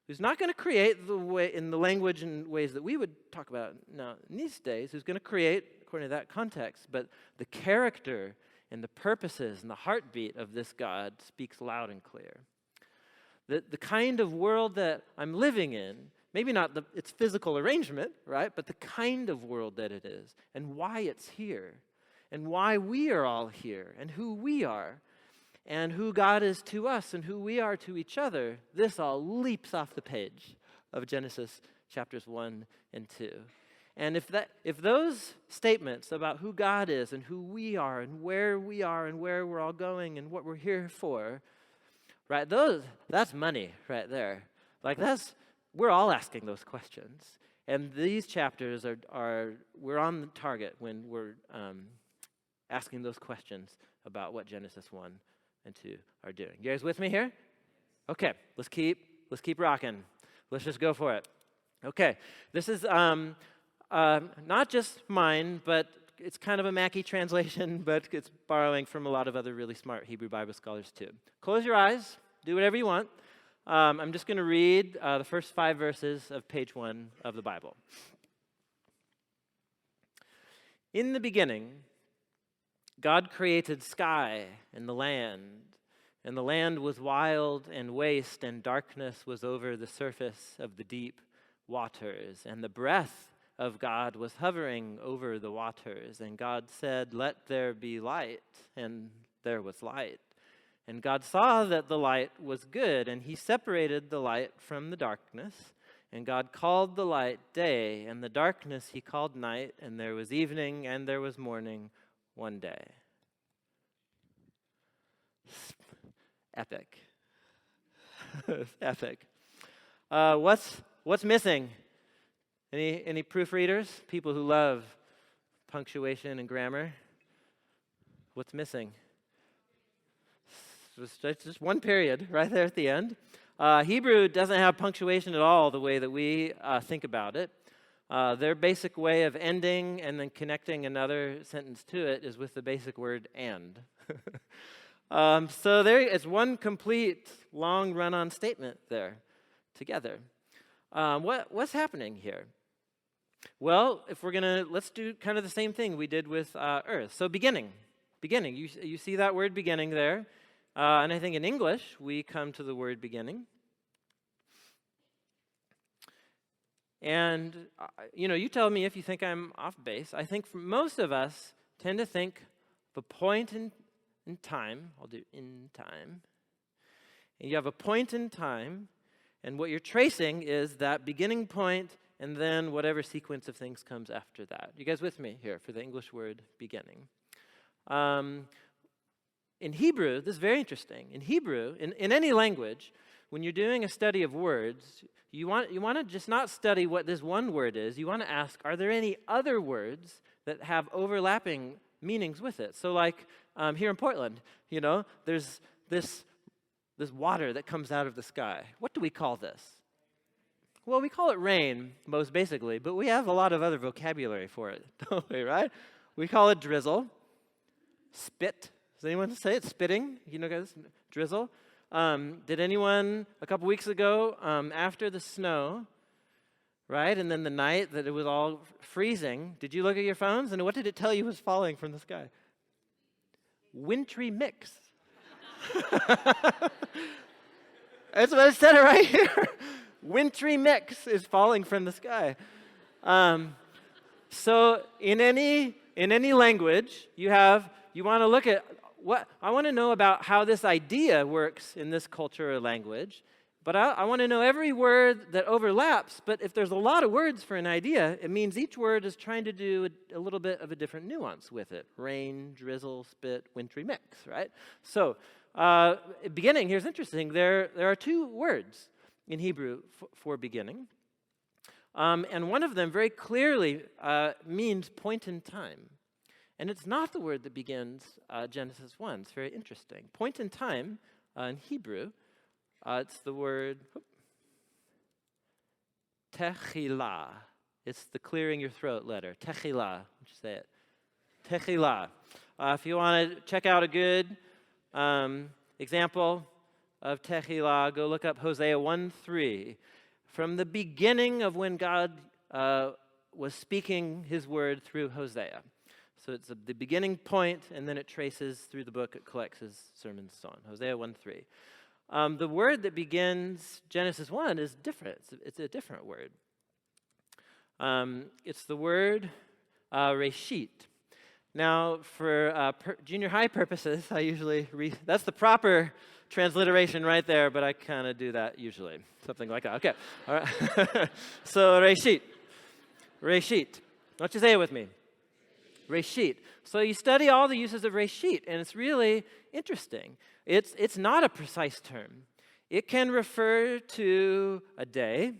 who's not going to create in the language and ways that we would talk about now in these days, who's going to create according to that context, but the character and the purposes and the heartbeat of this God speaks loud and clear. The kind of world that I'm living in, maybe not its physical arrangement, right, but the kind of world that it is and why it's here and why we are all here and who we are and who God is to us and who we are to each other, this all leaps off the page of Genesis chapters 1 and 2. And if those statements about who God is and who we are and where we're all going and what we're here for, right, that's money right there. Like we're all asking those questions. And these chapters we're on the target when we're asking those questions about what Genesis 1 and 2 are doing. You guys with me here? Okay, let's keep rocking. Let's just go for it. Okay, this is not just mine, but it's kind of a Mackie translation, but it's borrowing from a lot of other really smart Hebrew Bible scholars too. Close your eyes, do whatever you want. I'm just going to read the first 5 verses of page 1 of the Bible. In the beginning, God created sky and the land was wild and waste, and darkness was over the surface of the deep waters, and the breath of God was hovering over the waters. And God said, "Let there be light," and there was light. And God saw that the light was good, and he separated the light from the darkness. And God called the light day, and the darkness he called night, and there was evening and there was morning one day. Epic. Epic. What's missing? Any proofreaders? People who love punctuation and grammar? What's missing? It's just one period right there at the end. Hebrew doesn't have punctuation at all the way that we think about it. Their basic way of ending and then connecting another sentence to it is with the basic word "and." So there, it's one complete long run-on statement there together. What's happening here? Well, let's do kind of the same thing we did with Earth. So beginning. You see that word "beginning" there. And I think in English, we come to the word "beginning." And, you tell me if you think I'm off base. I think most of us tend to think of a point in time. I'll do "in time." And you have a point in time, and what you're tracing is that beginning point and then whatever sequence of things comes after that. You guys with me here for the English word "beginning"? In Hebrew, this is very interesting. In Hebrew, in any language, when you're doing a study of words, you want to just not study what this one word is. You want to ask, are there any other words that have overlapping meanings with it? So like here in Portland, there's this water that comes out of the sky. What do we call this? Well, we call it rain, most basically, but we have a lot of other vocabulary for it, don't we, right? We call it drizzle, spit. Does anyone say it? Spitting? Guys, drizzle. Did anyone a couple weeks ago, after the snow, right, and then the night that it was all freezing, did you look at your phones, and what did it tell you was falling from the sky? Wintry mix. That's what it said right here. Wintry mix is falling from the sky. So in any language, you want to look at I want to know about how this idea works in this culture or language, But I want to know every word that overlaps. But if there's a lot of words for an idea, it means each word is trying to do a little bit of a different nuance with it. Rain, drizzle, spit, wintry mix, right? So beginning, here's interesting. There are two words in Hebrew for beginning. And one of them very clearly means point in time. And it's not the word that begins Genesis 1. It's very interesting. Point in time in Hebrew, it's the word techilah. It's the clearing your throat letter. Techilah. Would you say it? Techilah. If you want to check out a good example of techilah, go look up Hosea 1:3. From the beginning of when God was speaking his word through Hosea. So it's the beginning point, and then it traces through the book. It collects his sermons and so on. Hosea 1:3. The word that begins Genesis 1 is different. It's a different word. It's the word reshit. Now, for junior high purposes, I usually read, that's the proper transliteration right there, but I kind of do that usually. Something like that. Okay. All right. So, reshit. Reshit. Why don't you say it with me? Reshit. So you study all the uses of reshit, and it's really interesting. It's not a precise term. It can refer to a day.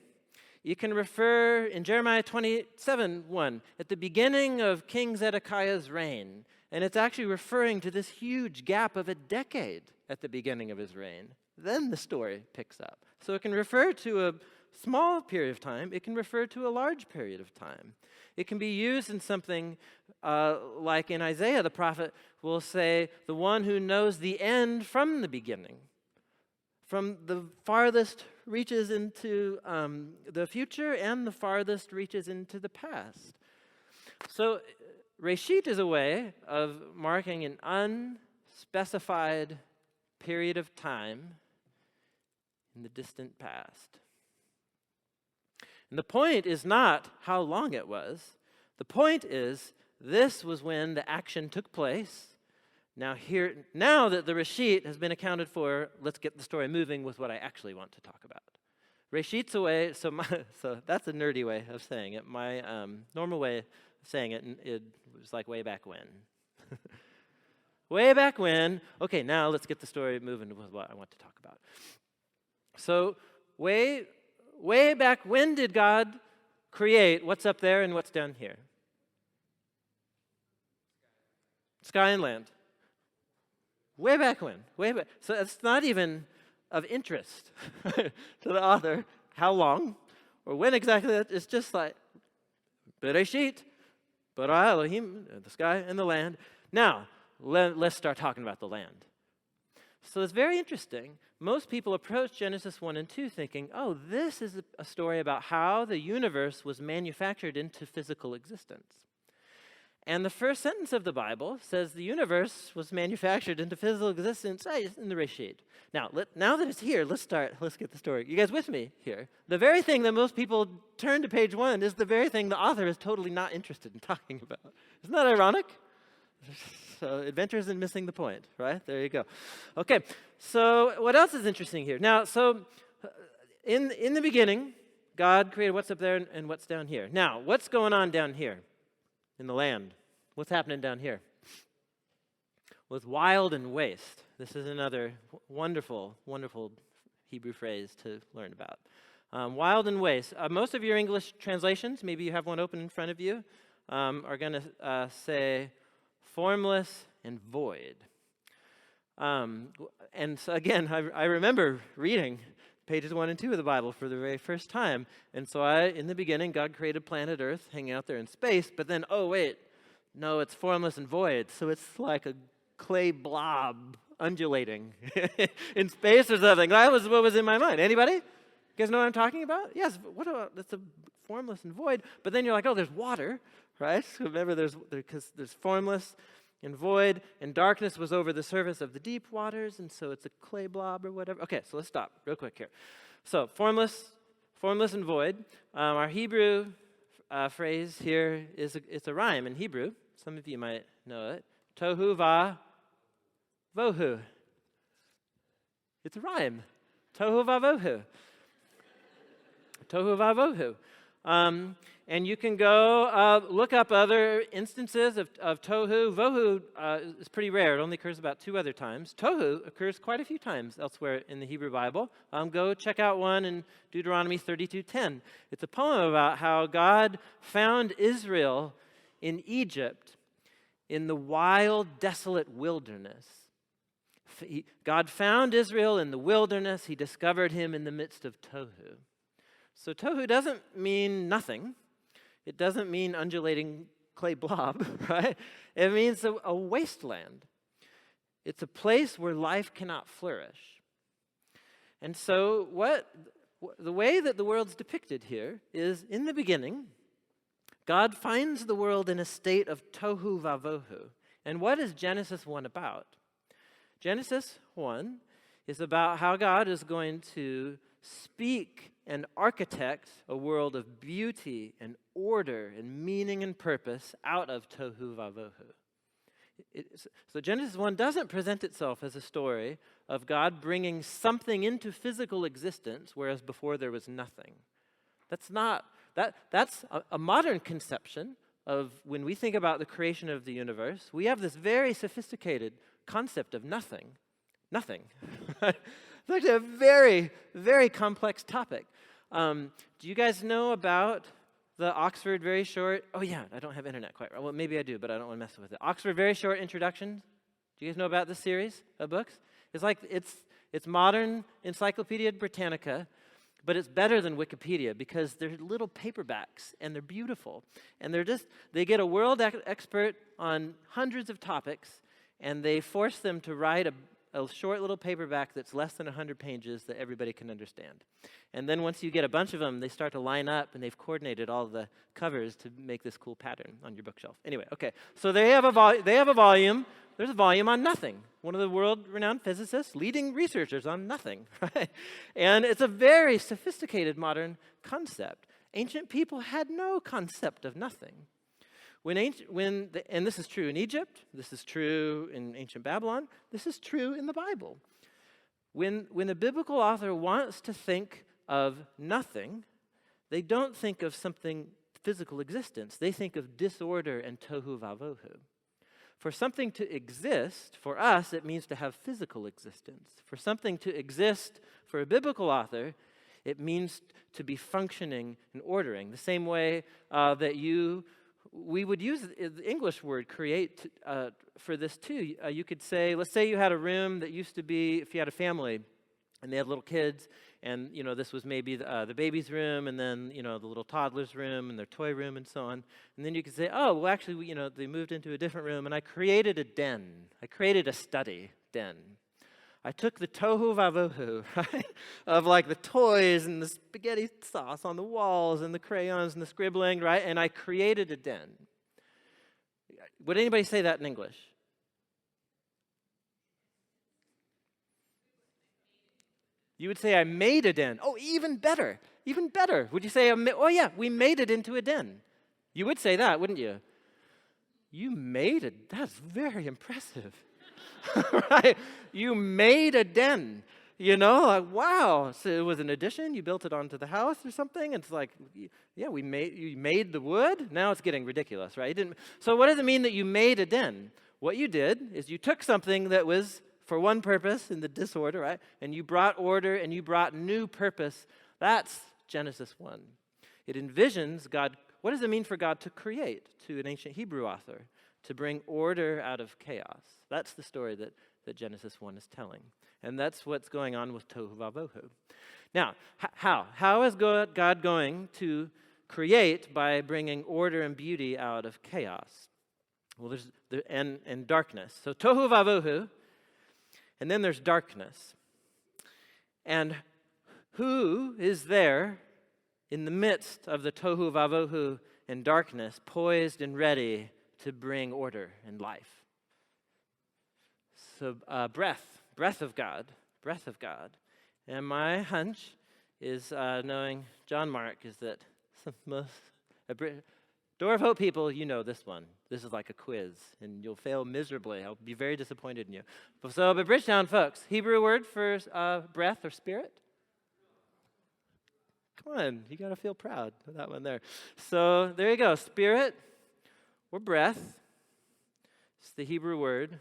You can refer in Jeremiah 27:1 at the beginning of King Zedekiah's reign, and it's actually referring to this huge gap of a decade at the beginning of his reign. Then the story picks up. So it can refer to a small period of time. It can refer to a large period of time. It can be used in something like in Isaiah, the prophet will say, the one who knows the end from the beginning. From the farthest reaches into the future, and the farthest reaches into the past. So reshit is a way of marking an unspecified period of time in the distant past. And the point is not how long it was. The point is this was when the action took place. Now that the reshit has been accounted for, let's get the story moving with what I actually want to talk about. Reshit's a way, so that's a nerdy way of saying it. My normal way of saying it was like way back when. Way back when. Okay, now let's get the story moving with what I want to talk about. So way back when did God create what's up there and what's down here? Sky and land. Way back when. Way back. So it's not even of interest to the author how long or when exactly. It's just like Bereshit, bara Elohim, the sky and the land. Now, let's start talking about the land. So it's very interesting. Most people approach Genesis 1 and 2 thinking, oh, this is a story about how the universe was manufactured into physical existence. And the first sentence of the Bible says the universe was manufactured into physical existence in the Reshit. Now that it's here, let's get the story. You guys with me here? The very thing that most people turn to page 1 is the very thing the author is totally not interested in talking about. Isn't that ironic? So adventures in missing the point, right? There you go. Okay, so what else is interesting here? Now, in the beginning, God created what's up there and what's down here. Now, what's going on down here in the land? What's happening down here? Well, it's wild and waste. This is another wonderful, wonderful Hebrew phrase to learn about. Wild and waste. Most of your English translations, maybe you have one open in front of you, are going to say formless and void. And so again, I remember reading pages 1 and 2 of the Bible for the very first time. And so in the beginning, God created planet Earth hanging out there in space, but then, oh wait, no, it's formless and void. So it's like a clay blob undulating in space or something. That was what was in my mind. Anybody? You guys know what I'm talking about? Yes, it's a formless and void. But then you're like, oh, there's water. Right? So remember, because there's formless and void, and darkness was over the surface of the deep waters, and so it's a clay blob or whatever. Okay, so let's stop real quick here. So formless and void. Our Hebrew phrase here it's a rhyme in Hebrew. Some of you might know it. Tohu va vohu. It's a rhyme. Tohu vavohu. Tohu vavohu. And you can go look up other instances of tohu. Vohu is pretty rare. It only occurs about 2 other times. Tohu occurs quite a few times elsewhere in the Hebrew Bible. Go check out one in Deuteronomy 32:10. It's a poem about how God found Israel in Egypt in the wild, desolate wilderness. God found Israel in the wilderness. He discovered him in the midst of tohu. So tohu doesn't mean nothing. It doesn't mean undulating clay blob, right? It means a wasteland. It's a place where life cannot flourish. And so the way that the world's depicted here is, in the beginning, God finds the world in a state of tohu vavohu. And what is Genesis 1 about? Genesis 1 is about how God is going to speak and architect a world of beauty and order and meaning and purpose out of tohu vavohu. So Genesis 1 doesn't present itself as a story of God bringing something into physical existence, whereas before there was nothing. That's a modern conception of when we think about the creation of the universe. We have this very sophisticated concept of nothing. Nothing. It's actually a very, very complex topic. Do you guys know about the Oxford Very Short? Oh yeah, I don't have internet quite right. Well, maybe I do, but I don't want to mess with it. Oxford Very Short Introduction. Do you guys know about this series of books? It's modern Encyclopedia Britannica, but it's better than Wikipedia because they're little paperbacks and they're beautiful. And they get a world expert on hundreds of topics, and they force them to write a short little paperback that's less than 100 pages that everybody can understand. And then once you get a bunch of them, they start to line up, and they've coordinated all the covers to make this cool pattern on your bookshelf. Anyway, okay. So they have a volume. There's a volume on nothing. One of the world-renowned physicists, leading researchers on nothing, right? And it's a very sophisticated modern concept. Ancient people had no concept of nothing. And this is true in Egypt, this is true in ancient Babylon, this is true in the Bible. When a biblical author wants to think of nothing, they don't think of something physical existence. They think of disorder and tohu vavohu. For something to exist, for us, it means to have physical existence. For something to exist for a biblical author, it means to be functioning and ordering. The same way we would use the English word create for this too. You could say, let's say you had a room that used to be, if you had a family and they had little kids, and this was maybe the baby's room, and then the little toddler's room and their toy room and so on. And then you could say, oh, well actually they moved into a different room, and I created a den. I created a study den. I took the tohu vavohu, right, of like the toys and the spaghetti sauce on the walls and the crayons and the scribbling, right, and I created a den. Would anybody say that in English? You would say, I made a den. Oh, even better, even better. Would you say, oh yeah, we made it into a den? You would say that, wouldn't you? You made it. That's very impressive. Right? You made a den, like, wow. So it was an addition, you built it onto the house or something. It's like, yeah, you made the wood. Now it's getting ridiculous, right? So what does it mean that you made a den? What you did is you took something that was for one purpose in the disorder, right? And you brought order and you brought new purpose. That's Genesis 1. It envisions God. What does it mean for God to create, to an ancient Hebrew author? To bring order out of chaos. That's the story that Genesis 1 is telling. And that's what's going on with tohu vavohu. Now, how? How is God going to create by bringing order and beauty out of chaos? Well, and darkness. So tohu vavohu, and then there's darkness. And who is there in the midst of the tohu vavohu and darkness, poised and ready to bring order and life? So breath of God. And my hunch is, knowing John Mark, is that Door of Hope people, you know this one. This is like a quiz, and you'll fail miserably. I'll be very disappointed in you. But Bridgetown folks, Hebrew word for breath or spirit? Come on, you got to feel proud of that one there. So there you go. Spirit or breath. It's the Hebrew word.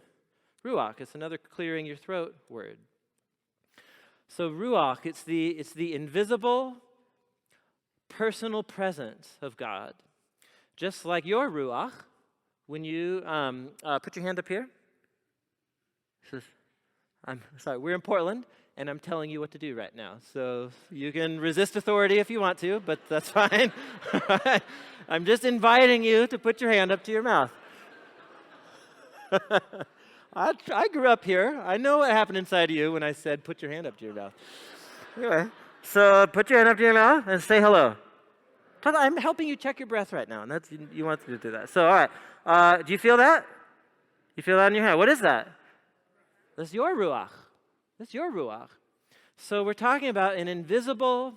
Ruach. It's another clearing your throat word. So ruach, it's the invisible, personal presence of God. Just like your ruach, when you put your hand up here. I'm sorry, we're in Portland, and I'm telling you what to do right now. So you can resist authority if you want to, but that's fine. I'm just inviting you to put your hand up to your mouth. I grew up here. I know what happened inside of you when I said put your hand up to your mouth. Anyway, so put your hand up to your mouth and say hello. I'm helping you check your breath right now, and that's you want to do that. So, all right. Do you feel that? You feel that in your hand? What is that? That's your ruach. That's your ruach. So we're talking about an invisible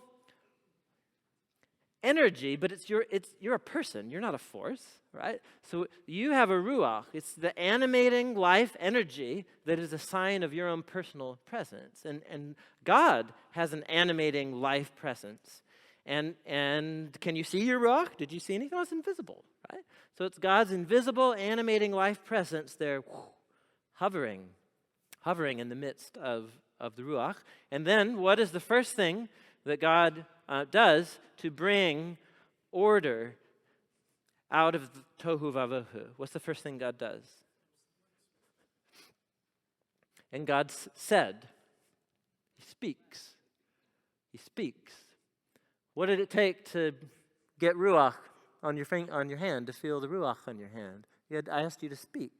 energy, but you're a person. You're not a force, right? So you have a ruach. It's the animating life energy that is a sign of your own personal presence. And God has an animating life presence. And can you see your ruach? Did you see anything? It's invisible, right? So it's God's invisible animating life presence there, hovering in the midst of the ruach. And then what is the first thing that God does to bring order out of the tohu vavohu? What's the first thing God does? And God said, He speaks. He speaks. What did it take to get ruach on your hand, to feel the ruach on your hand? I asked you to speak.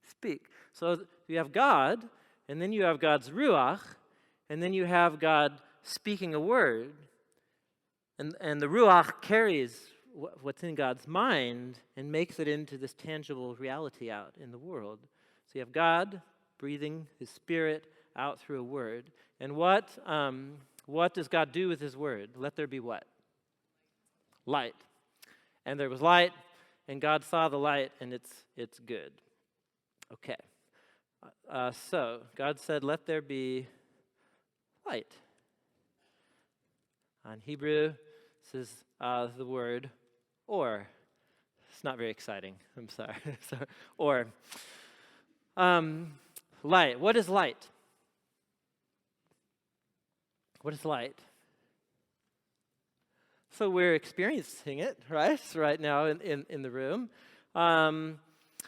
Speak. So you have God, and then you have God's ruach, and then you have God speaking a word. And the ruach carries what's in God's mind and makes it into this tangible reality out in the world. So you have God breathing His Spirit out through a word. And what does God do with His word? Let there be what? Light. And there was light, and God saw the light, and it's good. Okay. So God said, let there be light. On Hebrew, this is the word or. It's not very exciting. I'm sorry. Or. Light. What is light? What is light? So we're experiencing it, right now in the room.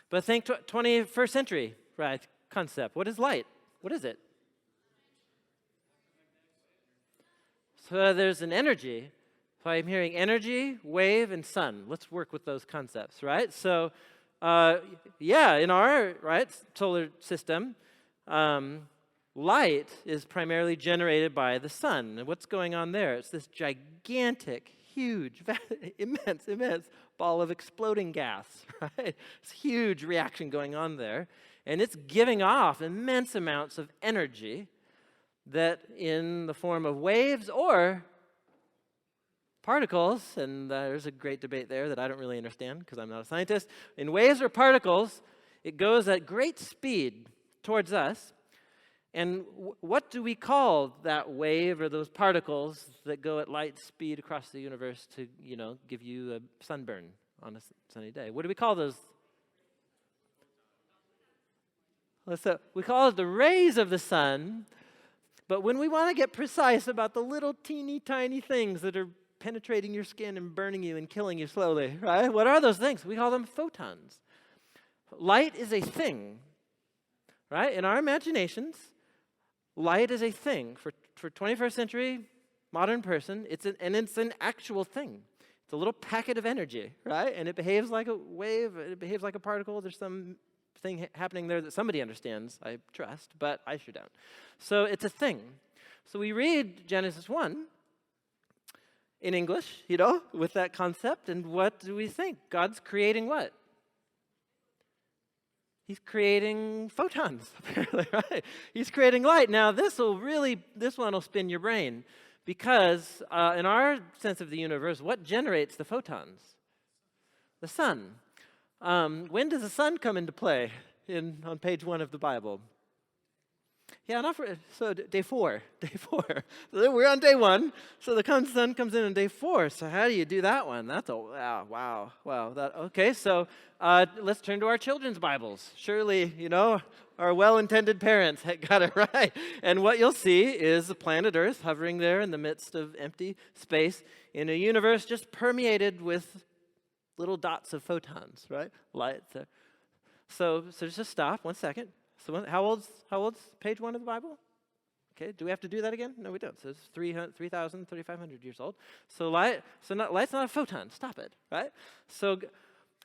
But think 21st century, right, concept. What is light? What is it? So there's an energy. So I'm hearing energy, wave, and sun. Let's work with those concepts, right? So, in our solar system, light is primarily generated by the sun. And what's going on there? It's this gigantic, huge, immense ball of exploding gas, right? It's a huge reaction going on there. And it's giving off immense amounts of energy that in the form of waves or particles, and there's a great debate there that I don't really understand because I'm not a scientist. In waves or particles, it goes at great speed towards us. And what do we call that wave or those particles that go at light speed across the universe to, give you a sunburn on a sunny day? What do we call those? So we call it the rays of the sun, but when we want to get precise about the little teeny tiny things that are penetrating your skin and burning you and killing you slowly, right? What are those things? We call them photons. Light is a thing, right? In our imaginations, light is a thing. For 21st century modern person, it's an actual thing. It's a little packet of energy, right? And it behaves like a wave, it behaves like a particle. There's some thing happening there that somebody understands, I trust, but I sure don't. So it's a thing. So we read Genesis 1 in English, with that concept, and what do we think? God's creating what? He's creating photons, apparently, right? He's creating light. Now, this one will spin your brain, because in our sense of the universe, what generates the photons? The sun. When does the sun come into play on page 1 of the Bible? Yeah, not for, so day 4, day 4. So we're on day 1, so the sun comes in on day 4. So how do you do that one? That's wow. Okay, so let's turn to our children's Bibles. Surely, our well-intended parents had got it right. And what you'll see is the planet Earth hovering there in the midst of empty space in a universe just permeated with little dots of photons, right? Light. So just stop 1 second. So how old's page 1 of the Bible? Okay, do we have to do that again? No, we don't. So it's 3,500 years old. So light's not a photon. Stop it, right? So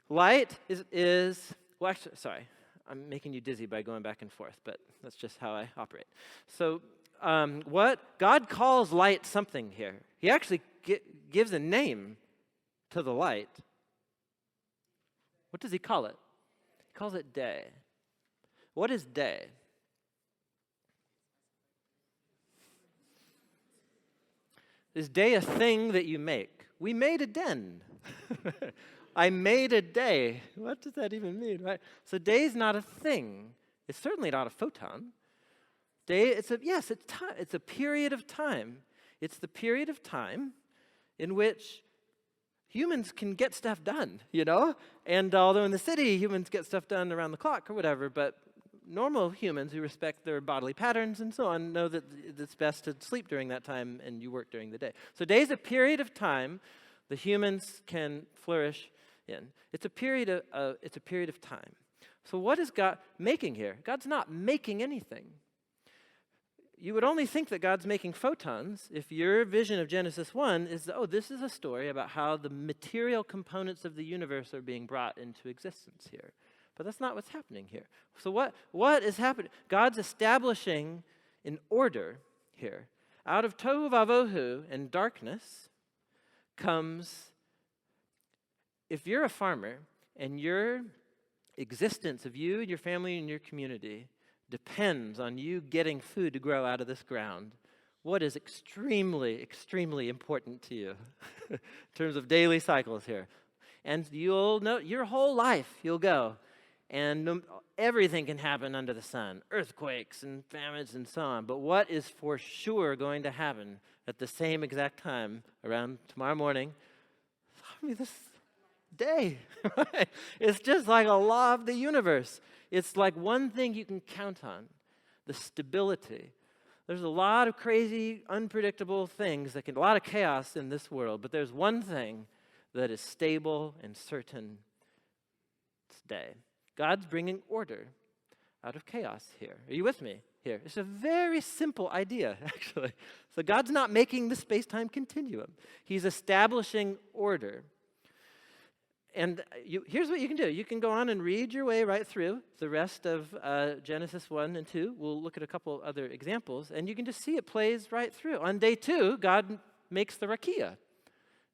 light is well, actually, sorry, I'm making you dizzy by going back and forth, but that's just how I operate. So what God calls light something here. He actually gives a name to the light. What does he call it? He calls it day. What is day? Is day a thing that you make? We made a den. I made a day. What does that even mean, right? So day is not a thing. It's certainly not a photon. Day, it's a period of time. It's the period of time in which humans can get stuff done, And although in the city, humans get stuff done around the clock or whatever, but normal humans who respect their bodily patterns and so on know that it's best to sleep during that time and you work during the day. So day is a period of time the humans can flourish in. It's a period of time. So what is God making here? God's not making anything. You would only think that God's making photons if your vision of Genesis 1 is, this is a story about how the material components of the universe are being brought into existence here. But that's not what's happening here. So what is happening? God's establishing an order here. Out of tohu vavohu and darkness comes, if you're a farmer and your existence of you and your family and your community depends on you getting food to grow out of this ground, what is extremely, extremely important to you in terms of daily cycles here? And you'll know your whole life, you'll go. And everything can happen under the sun, earthquakes and famines and so on. But what is for sure going to happen at the same exact time around tomorrow morning? This day, right? It's just like a law of the universe. It's like one thing you can count on, the stability. There's a lot of crazy, unpredictable things, a lot of chaos in this world, but there's one thing that is stable and certain. It's day. God's bringing order out of chaos here. Are you with me here? It's a very simple idea, actually. So God's not making the space-time continuum. He's establishing order. And here's what you can do. You can go on and read your way right through the rest of Genesis 1 and 2. We'll look at a couple other examples, and you can just see it plays right through. On day 2, God makes the rakia.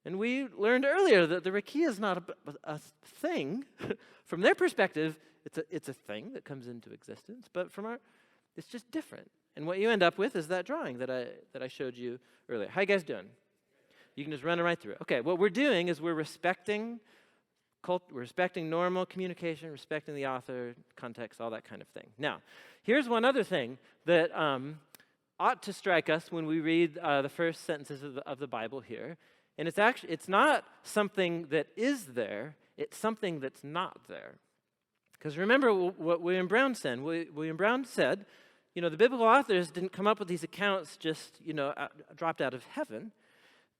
And we learned earlier that the rakia is not a thing. From their perspective, it's a thing that comes into existence, but it's just different. And what you end up with is that drawing that I showed you earlier. How you guys doing? You can just run it right through. Okay, what we're doing is we're respecting normal communication, respecting the author, context, all that kind of thing. Now, here's one other thing that ought to strike us when we read the first sentences of the Bible here. And it's not something that is there, it's something that's not there. Because remember what William Brown said. William Brown said, the biblical authors didn't come up with these accounts just, dropped out of heaven.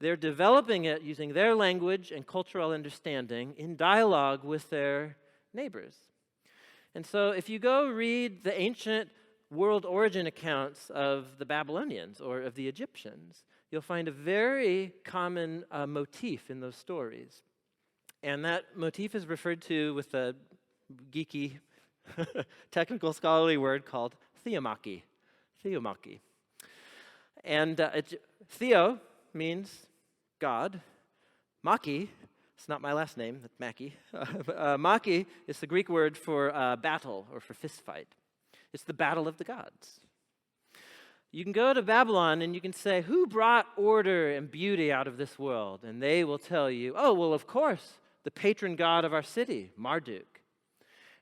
They're developing it using their language and cultural understanding in dialogue with their neighbors. And so if you go read the ancient world origin accounts of the Babylonians or of the Egyptians, you'll find a very common motif in those stories. And that motif is referred to with a geeky, technical scholarly word called theomachy. Theomachy. And theo means God. Mackie, it's not my last name, that's Mackie. Mackie is the Greek word for battle or for fist fight. It's the battle of the gods. You can go to Babylon and you can say, who brought order and beauty out of this world? And they will tell you, of course, the patron god of our city, Marduk.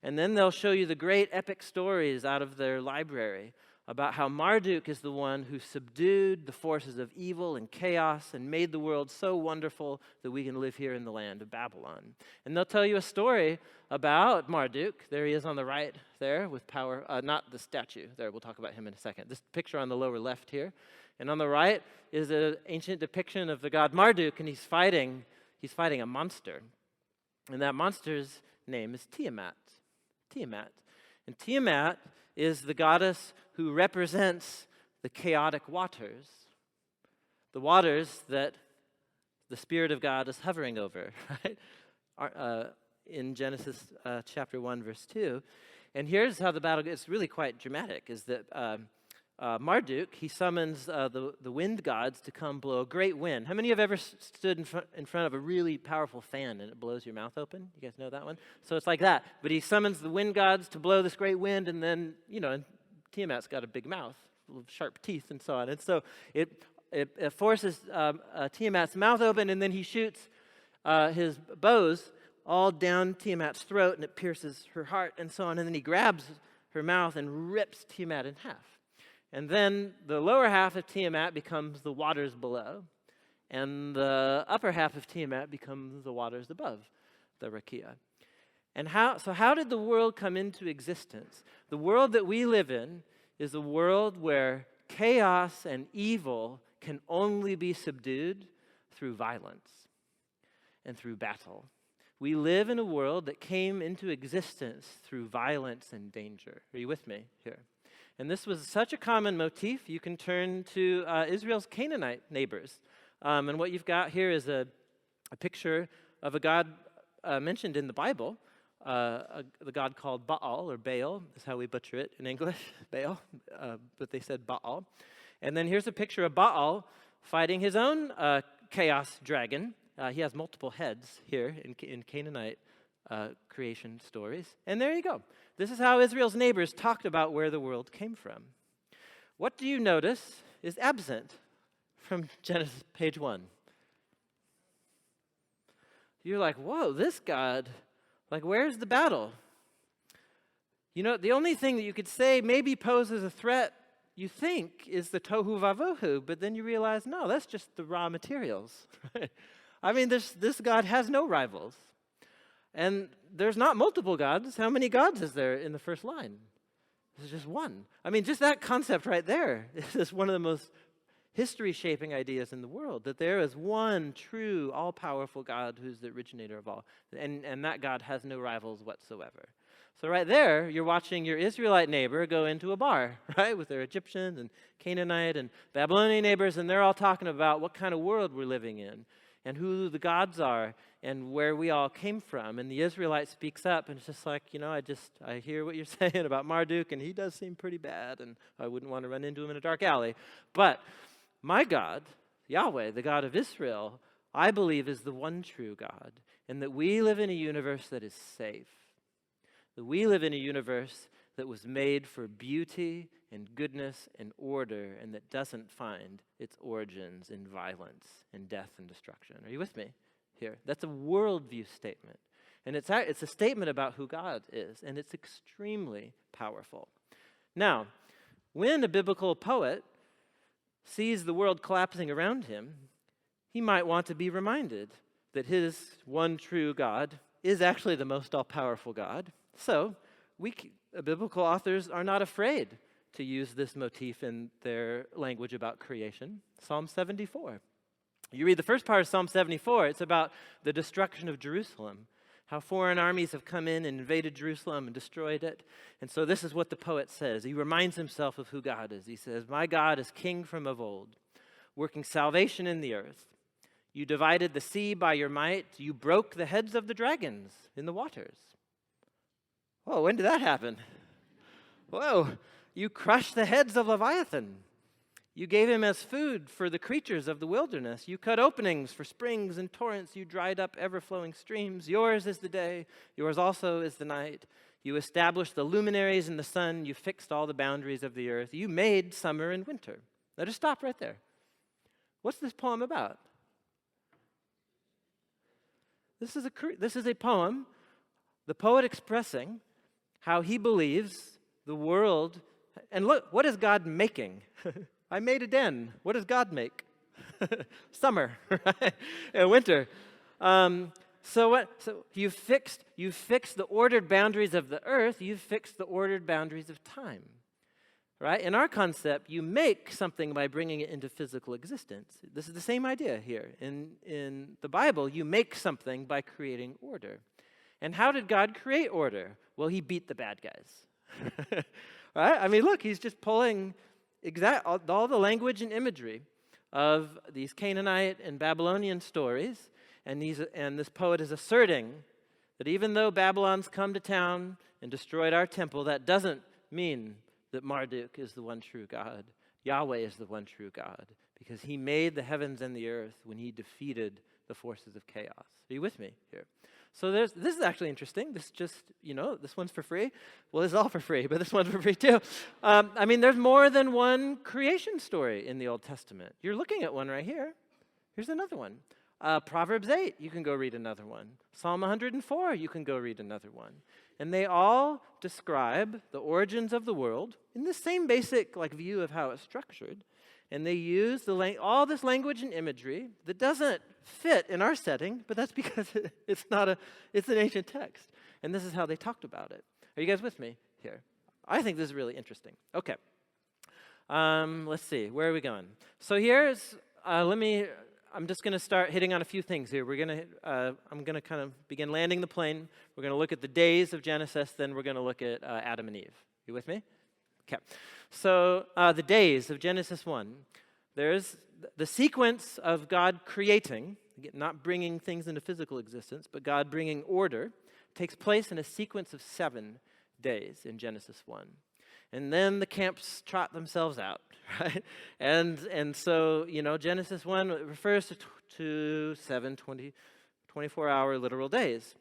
And then they'll show you the great epic stories out of their library about how Marduk is the one who subdued the forces of evil and chaos and made the world so wonderful that we can live here in the land of Babylon. And they'll tell you a story about Marduk. There he is on the right there with power, not the statue there. We'll talk about him in a second. This picture on the lower left here. And on the right is an ancient depiction of the god Marduk, and he's fighting a monster. And that monster's name is Tiamat. Tiamat. And Tiamat is the goddess who represents the chaotic waters, the waters that the Spirit of God is hovering over, right? In Genesis chapter 1, verse 2. And here's how the battle gets. It's really quite dramatic, is that Marduk, he summons the wind gods to come blow a great wind. How many have ever stood in front of a really powerful fan and it blows your mouth open? You guys know that one? So it's like that. But he summons the wind gods to blow this great wind, and then, Tiamat's got a big mouth, sharp teeth and so on. And so it forces Tiamat's mouth open, and then he shoots his bows all down Tiamat's throat, and it pierces her heart and so on. And then he grabs her mouth and rips Tiamat in half. And then the lower half of Tiamat becomes the waters below, and the upper half of Tiamat becomes the waters above, the Rakia. And how did the world come into existence? The world that we live in is a world where chaos and evil can only be subdued through violence and through battle. We live in a world that came into existence through violence and danger. Are you with me here? And this was such a common motif. You can turn to Israel's Canaanite neighbors. And what you've got here is a picture of a god mentioned in the Bible, the god called Baal, or Baal is how we butcher it in English, Baal, but they said Baal. And then here's a picture of Baal fighting his own chaos dragon. He has multiple heads here in Canaanite creation stories. And there you go. This is how Israel's neighbors talked about where the world came from. What do you notice is absent from Genesis page 1? You're like, whoa, this God, where's the battle? The only thing that you could say maybe poses a threat, you think, is the tohu vavohu, but then you realize, no, that's just the raw materials. I mean, this God has no rivals. And there's not multiple gods. How many gods is there in the first line? There's just one. I mean, just that concept right there is one of the most history-shaping ideas in the world, that there is one true, all-powerful God who's the originator of all. And that God has no rivals whatsoever. So right there, you're watching your Israelite neighbor go into a bar, right, with their Egyptian and Canaanite and Babylonian neighbors, and they're all talking about what kind of world we're living in and who the gods are and where we all came from. And the Israelite speaks up, and it's just like, I hear what you're saying about Marduk, and he does seem pretty bad, and I wouldn't want to run into him in a dark alley. But my God, Yahweh, the God of Israel, I believe is the one true God, and that we live in a universe that is safe. That we live in a universe that was made for beauty and goodness and order, and that doesn't find its origins in violence and death and destruction. Are you with me here? That's a worldview statement. And it's a statement about who God is, and it's extremely powerful. Now, when a biblical poet sees the world collapsing around him, he might want to be reminded that his one true God is actually the most all-powerful God. So, biblical authors are not afraid to use this motif in their language about creation. Psalm 74. You read the first part of Psalm 74, it's about the destruction of Jerusalem, how foreign armies have come in and invaded Jerusalem and destroyed it. And so this is what the poet says. He reminds himself of who God is. He says, "My God is king from of old, working salvation in the earth. You divided the sea by your might. You broke the heads of the dragons in the waters." Whoa, when did that happen? Whoa, you crushed the heads of Leviathan. You gave him as food for the creatures of the wilderness. You cut openings for springs and torrents. You dried up ever-flowing streams. Yours is the day. Yours also is the night. You established the luminaries in the sun. You fixed all the boundaries of the earth. You made summer and winter. Now just stop right there. What's this poem about? This is a poem, the poet expressing how he believes the world And look, what is God making? I made a den. What does God make? Summer, right? And winter. So what? So you fixed the ordered boundaries of the earth. You've fixed the ordered boundaries of time, right? In our concept, you make something by bringing it into physical existence. This is the same idea here. In the Bible, you make something by creating order. And how did God create order? Well, he beat the bad guys, right? I mean, look, he's just pulling all the language and imagery of these Canaanite and Babylonian stories, and this poet is asserting that even though Babylon's come to town and destroyed our temple, that doesn't mean that Marduk is the one true God. Yahweh is the one true God, because he made the heavens and the earth when he defeated the forces of chaos. Are you with me here? So this is actually interesting. This just, this one's for free. Well, this is all for free, but this one's for free too. There's more than one creation story in the Old Testament. You're looking at one right here. Here's another one. Proverbs 8, you can go read another one. Psalm 104, you can go read another one. And they all describe the origins of the world in the same basic view of how it's structured. And they use all this language and imagery that doesn't fit in our setting, but that's because it's an ancient text. And this is how they talked about it. Are you guys with me here? I think this is really interesting. Okay. Let's see. Where are we going? So I'm just going to start hitting on a few things here. I'm going to kind of begin landing the plane. We're going to look at the days of Genesis, then we're going to look at Adam and Eve. You with me? Okay. So the days of Genesis 1, there's the sequence of God creating, not bringing things into physical existence, but God bringing order, takes place in a sequence of 7 days in Genesis 1. And then the camps trot themselves out, right? And so, Genesis 1 refers to 7 24-hour literal days.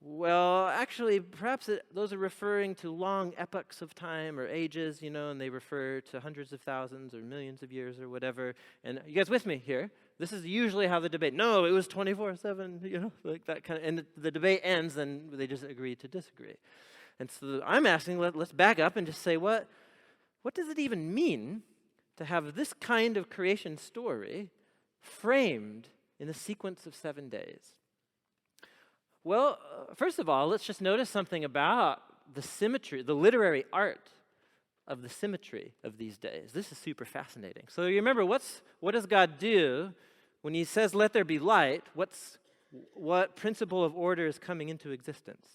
Well, actually, perhaps those are referring to long epochs of time or ages, and they refer to hundreds of thousands or millions of years or whatever. And you guys with me here? This is usually how the debate, no, it was 24/7, like that kind of, and the debate ends, and they just agree to disagree. And so I'm asking, let's back up and just say, what does it even mean to have this kind of creation story framed in a sequence of 7 days? Well, first of all, let's just notice something about the symmetry, the literary art of the symmetry of these days. This is super fascinating. So you remember, what does God do when he says, let there be light? What principle of order is coming into existence?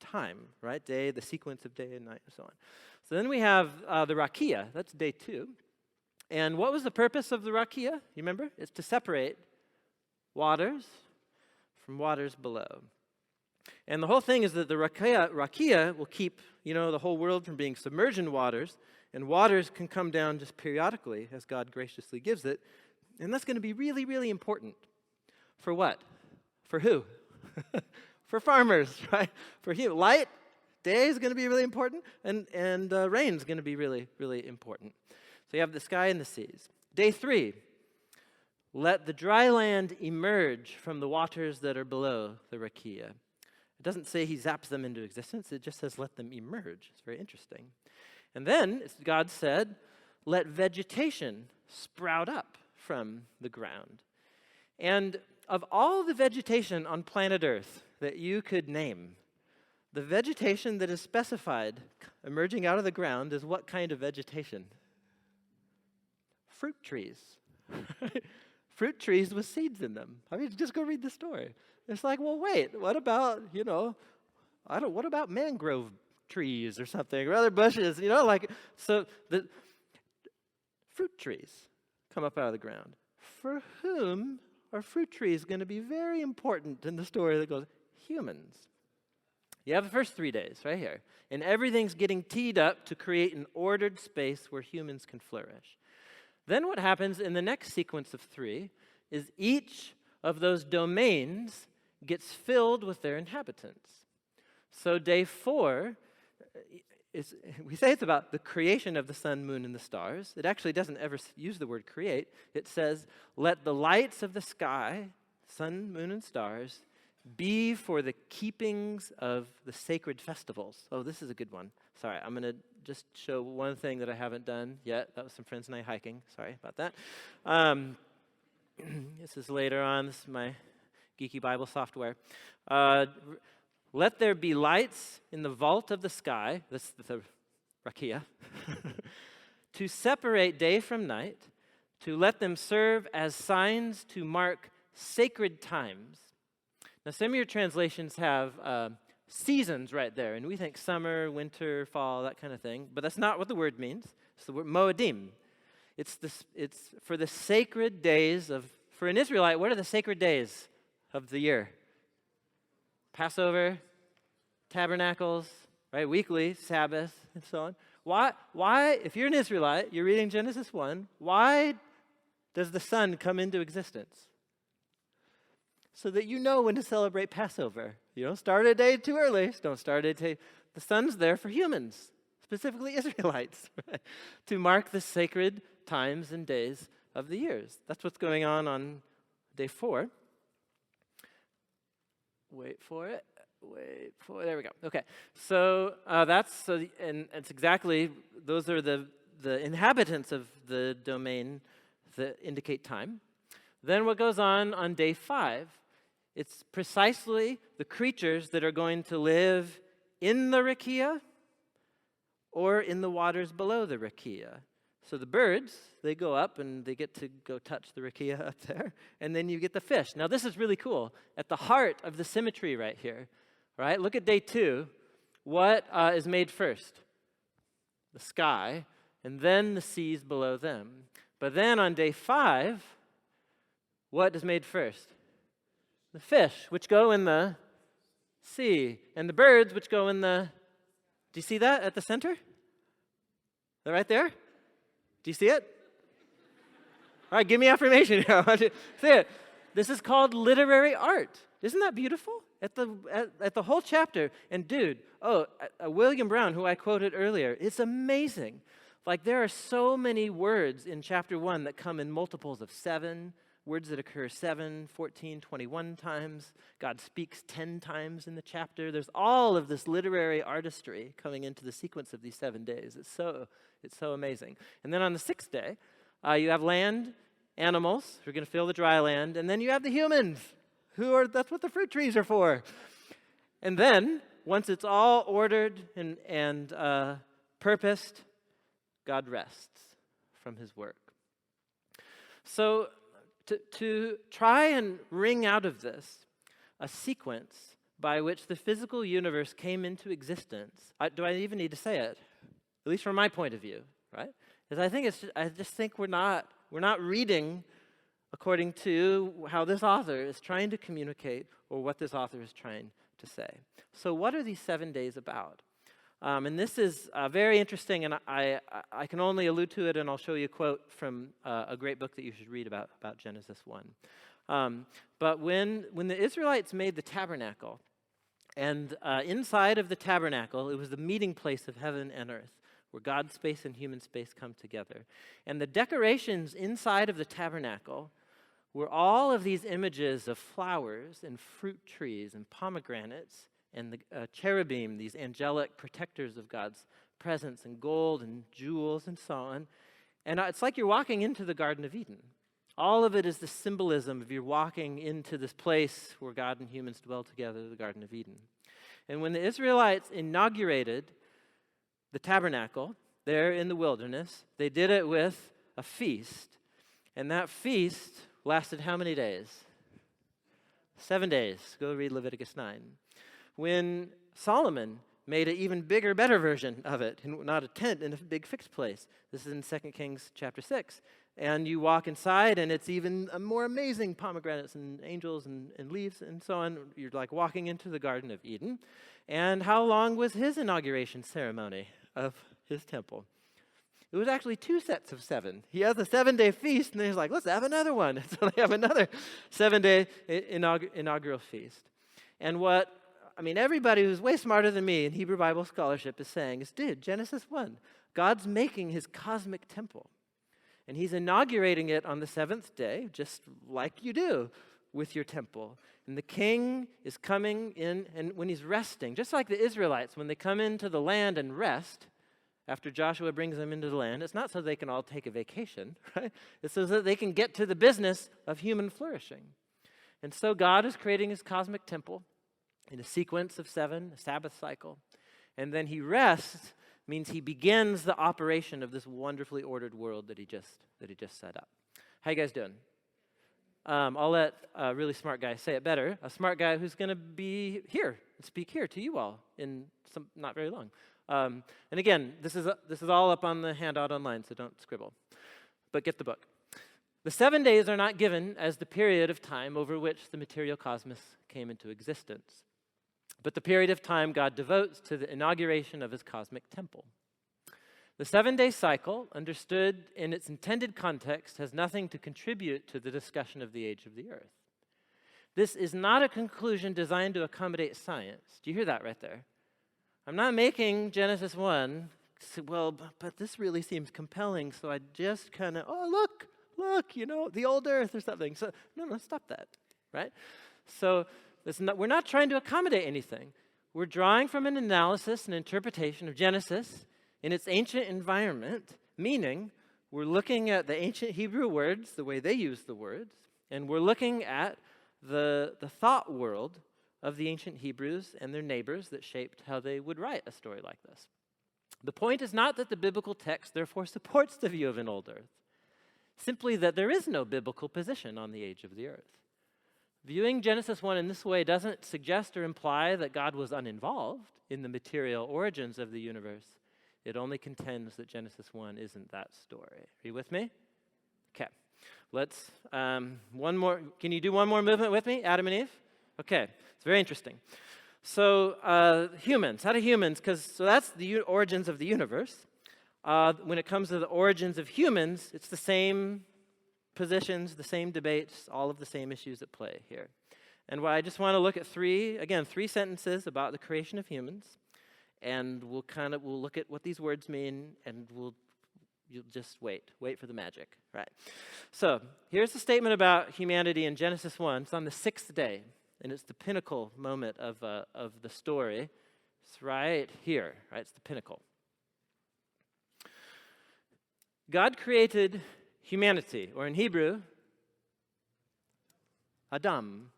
Time, right? Day, the sequence of day and night, and so on. So then we have the rakia. That's day 2. And what was the purpose of the rakia? You remember? It's to separate waters from waters below. And the whole thing is that the rakia will keep, the whole world from being submerged in waters, and waters can come down just periodically as God graciously gives it. And that's going to be really, really important. For what? For who? For farmers, right? For human. Light, day is going to be really important, and rain is going to be really, really important. So you have the sky and the seas. Day 3, let the dry land emerge from the waters that are below the rakia. It doesn't say he zaps them into existence. It just says let them emerge. It's very interesting. And then God said, let vegetation sprout up from the ground. And of all the vegetation on planet Earth that you could name, the vegetation that is specified emerging out of the ground is what kind of vegetation? Fruit trees. Fruit trees with seeds in them. Just go read the story. It's like, well, wait, what about, what about mangrove trees or something, or other bushes, so the fruit trees come up out of the ground. For whom are fruit trees going to be very important in the story that goes, humans. You have the first 3 days right here, and everything's getting teed up to create an ordered space where humans can flourish. Then what happens in the next sequence of 3 is each of those domains gets filled with their inhabitants. So day 4, we say it's about the creation of the sun, moon, and the stars. It actually doesn't ever use the word create. It says, let the lights of the sky, sun, moon, and stars, be for the keepings of the sacred festivals. Oh, this is a good one. Sorry, I'm going to just show one thing that I haven't done yet. That was some friends and I hiking. Sorry about that. This is later on. This is my geeky Bible software. Let there be lights in the vault of the sky. This is the rakia. To separate day from night, to let them serve as signs to mark sacred times. Now, some of your translations have seasons right there, and we think summer, winter, fall, that kind of thing, but that's not what the word means. It's the word moedim. It's for the sacred days for an Israelite, what are the sacred days of the year? Passover, tabernacles, right? Weekly, Sabbath, and so on. Why, if you're an Israelite, you're reading Genesis 1, why does the sun come into existence? So that you know when to celebrate Passover. You don't start a day too early. Don't start a day. The sun's there for humans, specifically Israelites, right? To mark the sacred times and days of the years. That's what's going on day 4. Wait for it. There we go. Okay, so and it's exactly, those are the inhabitants of the domain that indicate time. Then what goes on day 5, it's precisely the creatures that are going to live in the rakia or in the waters below the rakia. So the birds, they go up and they get to go touch the rakia up there, and then you get the fish. Now this is really cool. At the heart of the symmetry right here, right? Look at day 2. What is made first? The sky, and then the seas below them. But then on day 5, what is made first? The fish, which go in the sea, and the birds, which go in the... Do you see that at the center? They're right there? Do you see it? All right, give me affirmation here. I want you to see it. This is called literary art. Isn't that beautiful? At the whole chapter. And dude, William Brown, who I quoted earlier, it's amazing. Like there are so many words in chapter 1 that come in multiples of 7, words that occur 7, 14, 21 times. God speaks 10 times in the chapter. There's all of this literary artistry coming into the sequence of these 7 days. It's so amazing. And then on the 6th day, you have land, animals who are going to fill the dry land, and then you have the humans, that's what the fruit trees are for. And then, once it's all ordered and purposed, God rests from his work. So, to try and wring out of this a sequence by which the physical universe came into existence, do I even need to say it? At least from my point of view, right? Because I just think we're not reading according to how this author is trying to communicate or what this author is trying to say. So what are these 7 days about? And this is very interesting, and I can only allude to it, and I'll show you a quote from a great book that you should read about Genesis 1. But when the Israelites made the tabernacle, and inside of the tabernacle, it was the meeting place of heaven and earth, where God's space and human space come together. And the decorations inside of the tabernacle were all of these images of flowers and fruit trees and pomegranates and the cherubim, these angelic protectors of God's presence, and gold and jewels and so on. And it's like you're walking into the Garden of Eden. All of it is the symbolism of you're walking into this place where God and humans dwell together, the Garden of Eden. And when the Israelites inaugurated the tabernacle there in the wilderness, they did it with a feast. And that feast lasted how many days? 7 days. Go read Leviticus 9. When Solomon made an even bigger, better version of it, not a tent, in a big fixed place. This is in 2 Kings chapter 6. And you walk inside, and it's even a more amazing pomegranates and angels and leaves and so on. You're like walking into the Garden of Eden. And how long was his inauguration ceremony of his temple? It was actually 2 sets of 7. He has a 7-day feast, and then he's like, let's have another one. And so they have another 7-day inaugural feast. And everybody who's way smarter than me in Hebrew Bible scholarship is saying is, dude, Genesis 1, God's making his cosmic temple. And he's inaugurating it on the 7th day, just like you do with your temple. And the king is coming in, and when he's resting, just like the Israelites, when they come into the land and rest, after Joshua brings them into the land, it's not so they can all take a vacation, right? It's so that they can get to the business of human flourishing. And so God is creating his cosmic temple in a sequence of 7, a Sabbath cycle. And then he rests, means he begins the operation of this wonderfully ordered world that he just set up. How you guys doing? I'll let a really smart guy say it better. A smart guy who's going to be here and speak here to you all in not very long. And again, this is all up on the handout online, so don't scribble. But get the book. The 7 days are not given as the period of time over which the material cosmos came into existence, but the period of time God devotes to the inauguration of his cosmic temple. The 7-day cycle, understood in its intended context, has nothing to contribute to the discussion of the age of the earth. This is not a conclusion designed to accommodate science. Do you hear that right there? I'm not making Genesis 1 say, well, but this really seems compelling, so I just kind of, look, the old earth or something. So, no, stop that, right? So we're not trying to accommodate anything. We're drawing from an analysis and interpretation of Genesis in its ancient environment, meaning we're looking at the ancient Hebrew words, the way they use the words, and we're looking at the thought world of the ancient Hebrews and their neighbors that shaped how they would write a story like this. The point is not that the biblical text therefore supports the view of an old earth, simply that there is no biblical position on the age of the earth. Viewing Genesis 1 in this way doesn't suggest or imply that God was uninvolved in the material origins of the universe. It only contends that Genesis 1 isn't that story. Are you with me? Okay. Let's, one more. Can you do one more movement with me? Adam and Eve? Okay. It's very interesting. So humans. How do humans, so that's the origins of the universe. When it comes to the origins of humans, it's the same positions, the same debates, all of the same issues at play here. And I just want to look at three sentences about the creation of humans, and we'll look at what these words mean, and you'll just wait for the magic, right? So here's the statement about humanity in Genesis 1. It's on the 6th day, and it's the pinnacle moment of the story. It's right here, right? It's the pinnacle. God created humanity, or in Hebrew, Adam.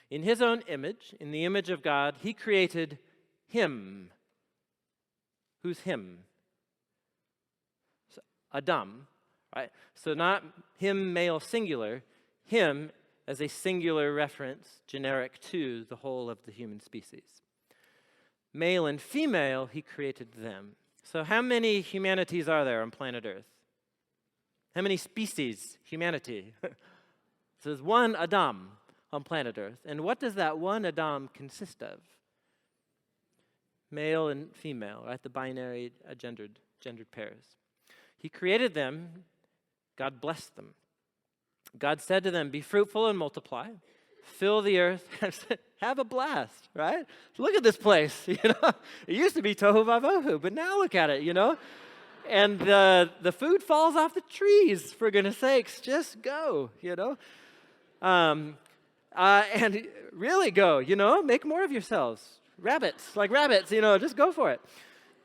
In his own image, in the image of God, he created him. Who's him? So, Adam, right? So not him, male, singular. Him as a singular reference, generic to the whole of the human species. Male and female, he created them. So how many humanities are there on planet Earth? How many species, humanity? So there's one Adam on planet Earth. And what does that one Adam consist of? Male and female, right? The binary gendered pairs. He created them. God blessed them. God said to them, be fruitful and multiply. Fill the earth, have a blast, right? Look at this place, It used to be tohu vavohu, but now look at it, And the food falls off the trees, for goodness sakes. Just go, And really go, make more of yourselves. Rabbits, just go for it.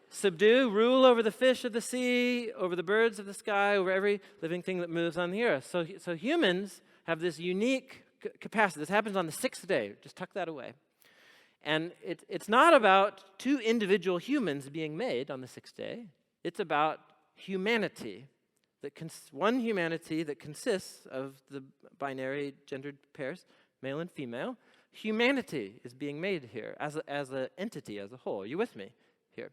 Subdue, rule over the fish of the sea, over the birds of the sky, over every living thing that moves on the earth. So humans have this unique capacity. This happens on the 6th day. Just tuck that away. And it's not about two individual humans being made on the 6th day. It's about humanity, one humanity that consists of the binary gendered pairs, male and female. Humanity is being made here as an entity, as a whole. Are you with me here?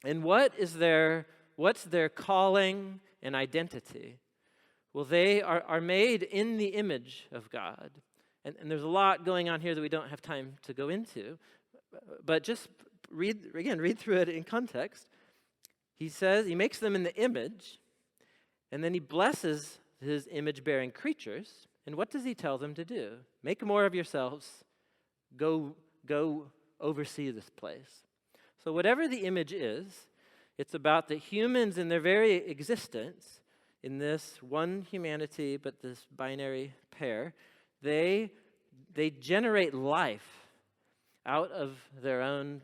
And what's their calling and identity? Well, they are made in the image of God. And there's a lot going on here that we don't have time to go into. But just read through it in context. He says he makes them in the image, and then he blesses his image-bearing creatures. And what does he tell them to do? Make more of yourselves. Go oversee this place. So whatever the image is, it's about the humans in their very existence in this one humanity, but this binary pair, they generate life out of their own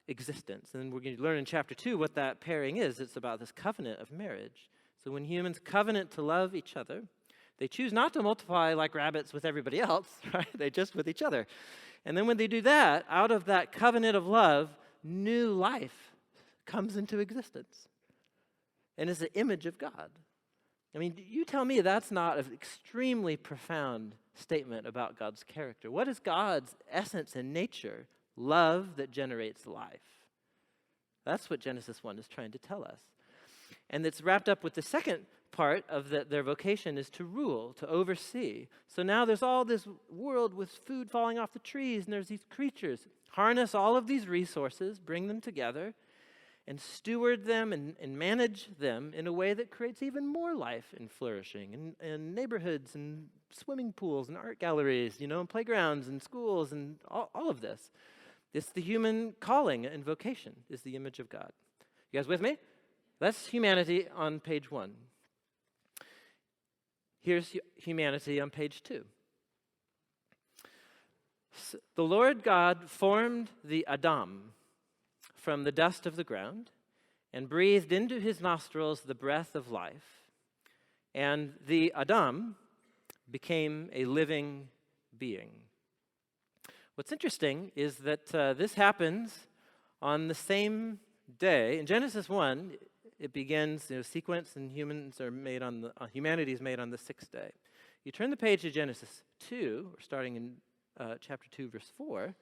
existence. And we're going to learn in chapter 2 what that pairing is. It's about this covenant of marriage. So when humans covenant to love each other, they choose not to multiply like rabbits with everybody else, right? They just with each other. And then when they do that, out of that covenant of love, new life comes into existence. And is the image of God. I mean, you tell me that's not an extremely profound statement about God's character. What is God's essence and nature? Love that generates life. That's what Genesis 1 is trying to tell us. And it's wrapped up with the second part of their vocation is to rule, to oversee. So now there's all this world with food falling off the trees, and there's these creatures. Harness all of these resources, bring them together, and steward them and manage them in a way that creates even more life and flourishing and neighborhoods and swimming pools and art galleries, and playgrounds and schools and all of this. It's the human calling and vocation is the image of God. You guys with me? That's humanity on page 1. Here's humanity on page 2. So the Lord God formed the Adam from the dust of the ground and breathed into his nostrils the breath of life. And the Adam became a living being. What's interesting is that this happens on the same day. In Genesis 1, it begins, sequence, and humanity is made on the 6th day. You turn the page to Genesis 2, we're starting in chapter 2, verse 4,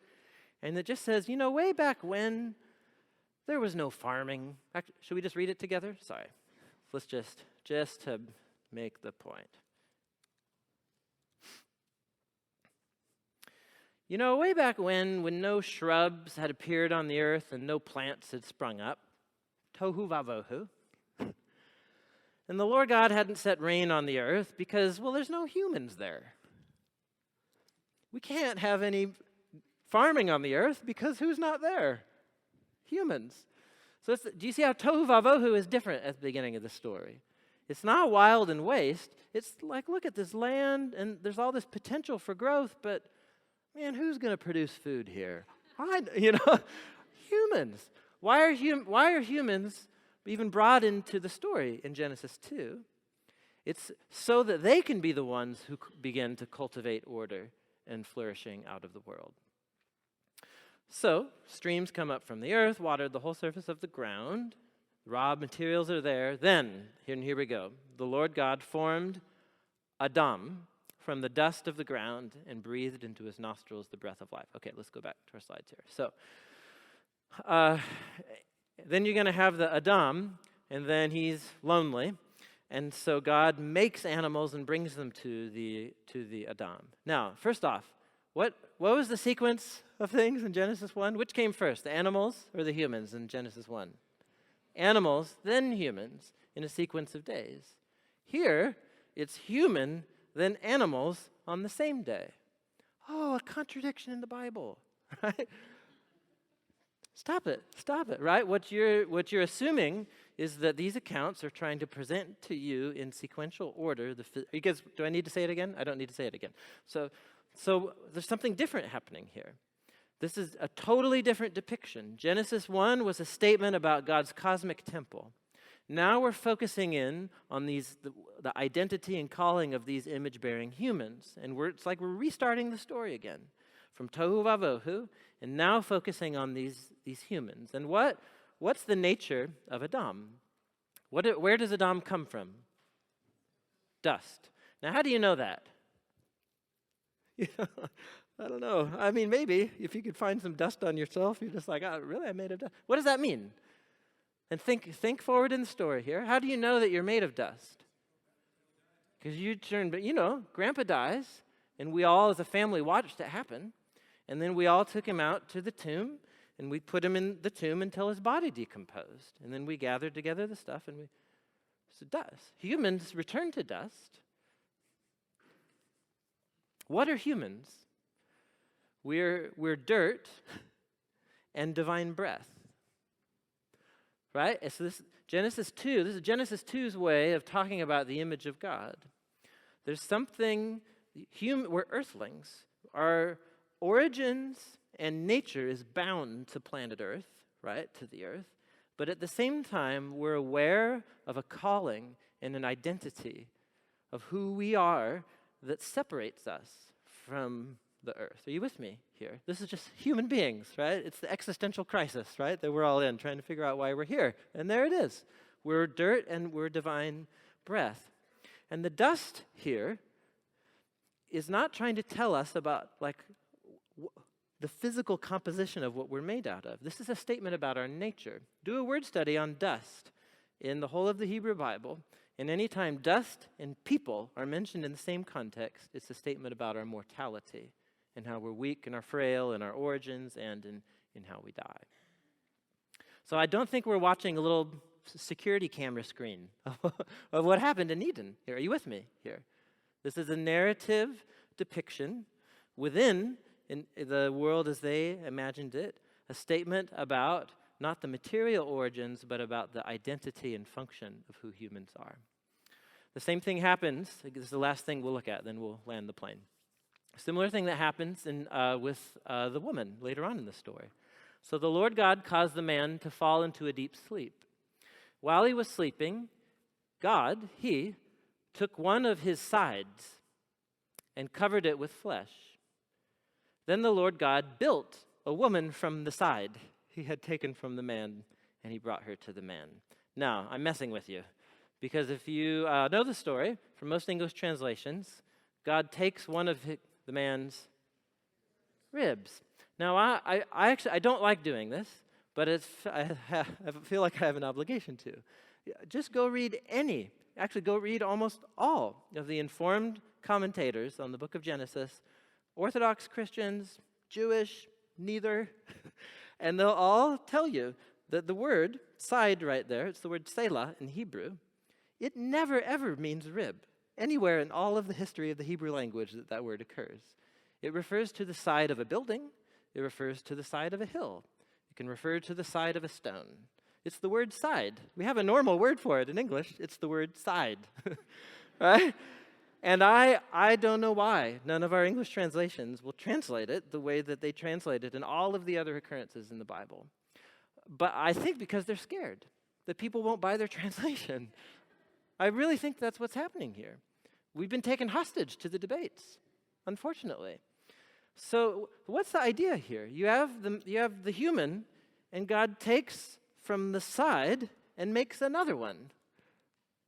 and it just says, way back when there was no farming. Actually, should we just read it together? Sorry. Let's just to make the point. Way back when no shrubs had appeared on the earth and no plants had sprung up, tohu vavohu, and the Lord God hadn't set rain on the earth because, there's no humans there. We can't have any farming on the earth because who's not there? Humans. So do you see how tohu vavohu is different at the beginning of the story? It's not wild and waste. It's like, look at this land, and there's all this potential for growth, but man, who's going to produce food here? Humans. Why are humans even brought into the story in Genesis 2? It's so that they can be the ones who begin to cultivate order and flourishing out of the world. So, streams come up from the earth, watered the whole surface of the ground. Raw materials are there. Then, here we go. The Lord God formed Adam from the dust of the ground and breathed into his nostrils the breath of life. Okay, let's go back to our slides here. So, then you're going to have the Adam, and then he's lonely. And so God makes animals and brings them to the Adam. Now, first off, what was the sequence of things in Genesis 1? Which came first, the animals or the humans in Genesis 1? Animals, then humans, in a sequence of days. Here, it's human, then animals on the same day. Oh, a contradiction in the Bible, right? Stop it, right? What you're assuming is that these accounts are trying to present to you in sequential order. Because do I need to say it again? I don't need to say it again. So there's something different happening here. This is a totally different depiction. Genesis 1 was a statement about God's cosmic temple. Now we're focusing in on the identity and calling of these image-bearing humans. And it's like we're restarting the story again from tohu vavohu, and now focusing on these humans. And what's the nature of Adam? Where does Adam come from? Dust. Now, how do you know that? I don't know. I mean, maybe if you could find some dust on yourself, you're just like, oh, really? I'm made of dust. What does that mean? And think forward in the story here. How do you know that you're made of dust? Because Grandpa dies, and we all as a family watched it happen. And then we all took him out to the tomb, and we put him in the tomb until his body decomposed. And then we gathered together the stuff, and so dust. Humans return to dust. What are humans? We're dirt and divine breath. right? So this Genesis 2, this is Genesis 2's way of talking about the image of God. There's something, we're earthlings. Our origins and nature is bound to planet Earth, right, to the earth. But at the same time, we're aware of a calling and an identity of who we are that separates us from the earth. Are you with me here? This is just human beings, right? It's the existential crisis, right, that we're all in, trying to figure out why we're here. And there it is. We're dirt and we're divine breath. And the dust here is not trying to tell us about, like, the physical composition of what we're made out of. This is a statement about our nature. Do a word study on dust in the whole of the Hebrew Bible, and anytime dust and people are mentioned in the same context, it's a statement about our mortality and how we're weak and are frail in our origins and in how we die. So I don't think we're watching a little security camera screen of what happened in Eden here. Are you with me here? This is a narrative depiction within in the world as they imagined it, a statement about not the material origins, but about the identity and function of who humans are. The same thing happens, this is the last thing we'll look at, then we'll land the plane. A similar thing that happens with the woman later on in the story. So the Lord God caused the man to fall into a deep sleep. While he was sleeping, God, he, took one of his sides and covered it with flesh. Then the Lord God built a woman from the side he had taken from the man, and he brought her to the man. Now, I'm messing with you, because if you know the story, from most English translations, God takes one of the man's ribs. Now, I actually don't like doing this, but I feel like I have an obligation to. Just go read go read almost all of the informed commentators on the book of Genesis, Orthodox Christians, Jewish, neither, and they'll all tell you that the word side right there, it's the word selah in Hebrew, it never ever means rib. Anywhere in all of the history of the Hebrew language that word occurs. It refers to the side of a building. It refers to the side of a hill. It can refer to the side of a stone. It's the word side. We have a normal word for it in English. It's the word side, right? And I don't know why none of our English translations will translate it the way that they translate it in all of the other occurrences in the Bible. But I think because they're scared that people won't buy their translation. I really think that's what's happening here. We've been taken hostage to the debates, unfortunately. So what's the idea here? You have the human, and God takes from the side and makes another one.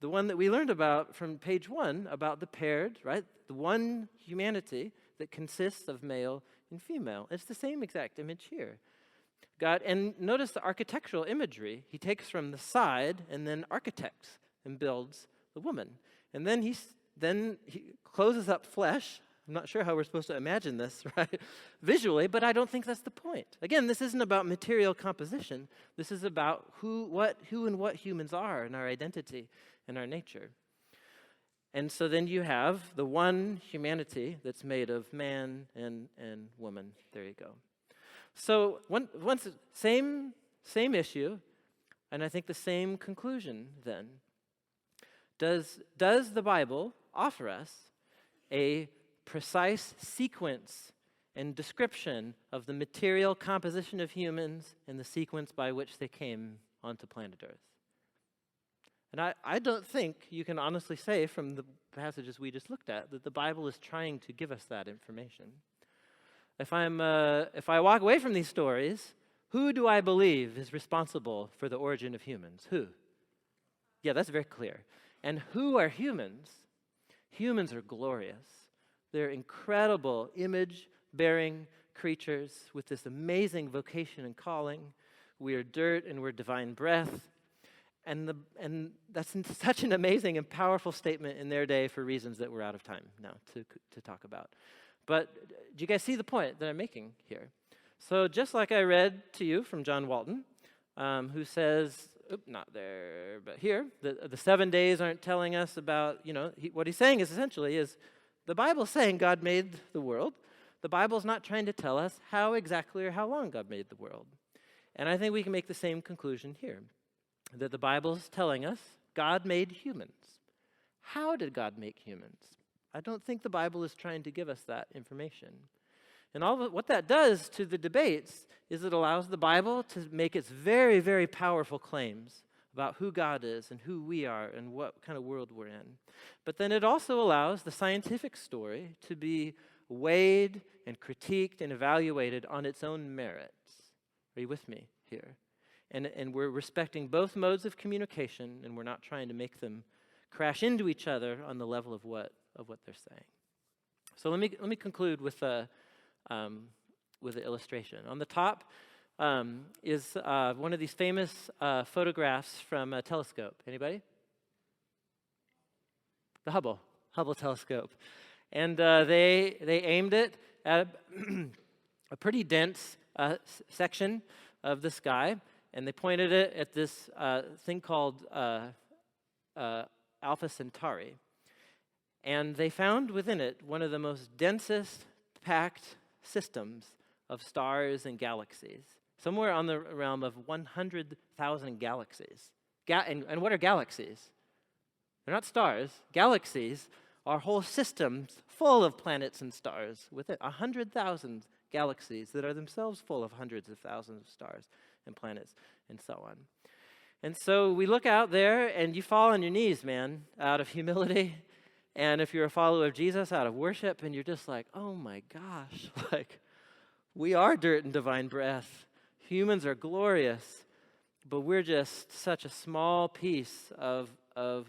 The one that we learned about from page 1 about the paired, right? The one humanity that consists of male and female. It's the same exact image here. God, and notice the architectural imagery. He takes from the side and then architects and builds the woman. And then he closes up flesh. I'm not sure how we're supposed to imagine this, right, visually, but I don't think that's the point. Again, this isn't about material composition. This is about who and what humans are and our identity and our nature. And so then you have the one humanity that's made of man and woman. There you go. So once same issue, and I think the same conclusion then. Does the Bible offer us a precise sequence and description of the material composition of humans and the sequence by which they came onto planet Earth? And I don't think you can honestly say from the passages we just looked at that the Bible is trying to give us that information. If I walk away from these stories, who do I believe is responsible for the origin of humans? Who? Yeah, that's very clear. And who are humans? Humans are glorious. They're incredible image-bearing creatures with this amazing vocation and calling. We are dirt and we're divine breath. And that's such an amazing and powerful statement in their day for reasons that we're out of time now to talk about. But do you guys see the point that I'm making here? So just like I read to you from John Walton, who says, not there, but here, the 7 days aren't telling us about, what he's saying is essentially the Bible's saying God made the world. The Bible's not trying to tell us how exactly or how long God made the world. And I think we can make the same conclusion here. that the Bible's telling us God made humans. How did God make humans? I don't think the Bible is trying to give us that information. And what that does to the debates is it allows the Bible to make its very, very powerful claims about who God is and who we are and what kind of world we're in. But then it also allows the scientific story to be weighed and critiqued and evaluated on its own merits. Are you with me here? And we're respecting both modes of communication, and we're not trying to make them crash into each other on the level of what they're saying. So let me conclude with an illustration. On the top is one of these famous photographs from a telescope. Anybody? The Hubble telescope. And they aimed it at a pretty dense section of the sky, and they pointed it at this thing called Alpha Centauri. And they found within it one of the most densest packed systems of stars and galaxies, somewhere on the realm of 100,000 galaxies. And what are galaxies? They're not stars. Galaxies are whole systems full of planets and stars within 100,000 galaxies that are themselves full of hundreds of thousands of stars and planets and so on. And so we look out there and you fall on your knees, man, out of humility. And if you're a follower of Jesus, out of worship, and you're just like, oh my gosh, like we are dirt and divine breath. Humans are glorious, but we're just such a small piece of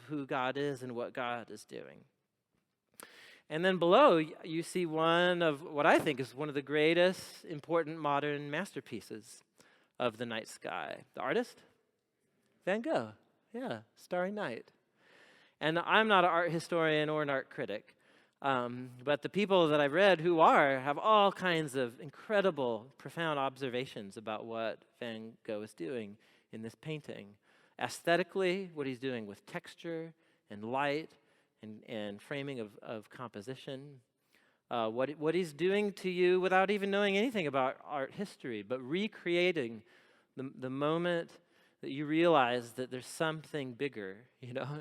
who God is and what God is doing. And then below, you see one of what I think is one of the greatest important modern masterpieces of the night sky. The artist? Van Gogh. Yeah, Starry Night. And I'm not an art historian or an art critic, but the people that I've read who have all kinds of incredible, profound observations about what Van Gogh is doing in this painting. Aesthetically, what he's doing with texture and light and framing of composition, what he's doing to you without even knowing anything about art history, but recreating the moment that you realize that there's something bigger,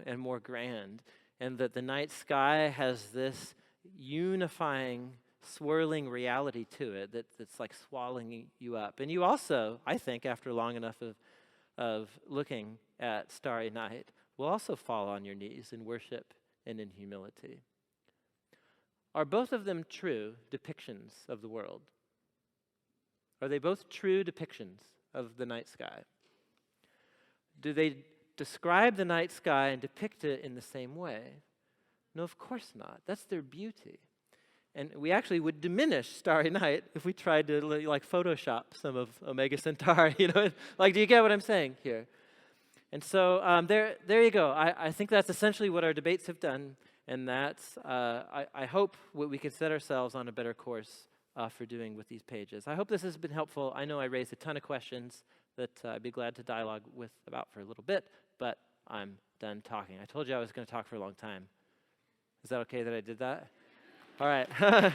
and more grand, and that the night sky has this unifying, swirling reality to it that's like swallowing you up. And you also, I think, after long enough of looking at Starry Night, will also fall on your knees in worship and in humility. Are both of them true depictions of the world? Are they both true depictions of the night sky? Do they describe the night sky and depict it in the same way? No, of course not. That's their beauty. And we actually would diminish Starry Night if we tried to like Photoshop some of Omega Centauri. Like, do you get what I'm saying here? And so there you go. I think that's essentially what our debates have done, and that's I hope we can set ourselves on a better course for doing with these pages. I hope this has been helpful. I know I raised a ton of questions that I'd be glad to dialogue about for a little bit, but I'm done talking. I told you I was going to talk for a long time. Is that okay that I did that? All right.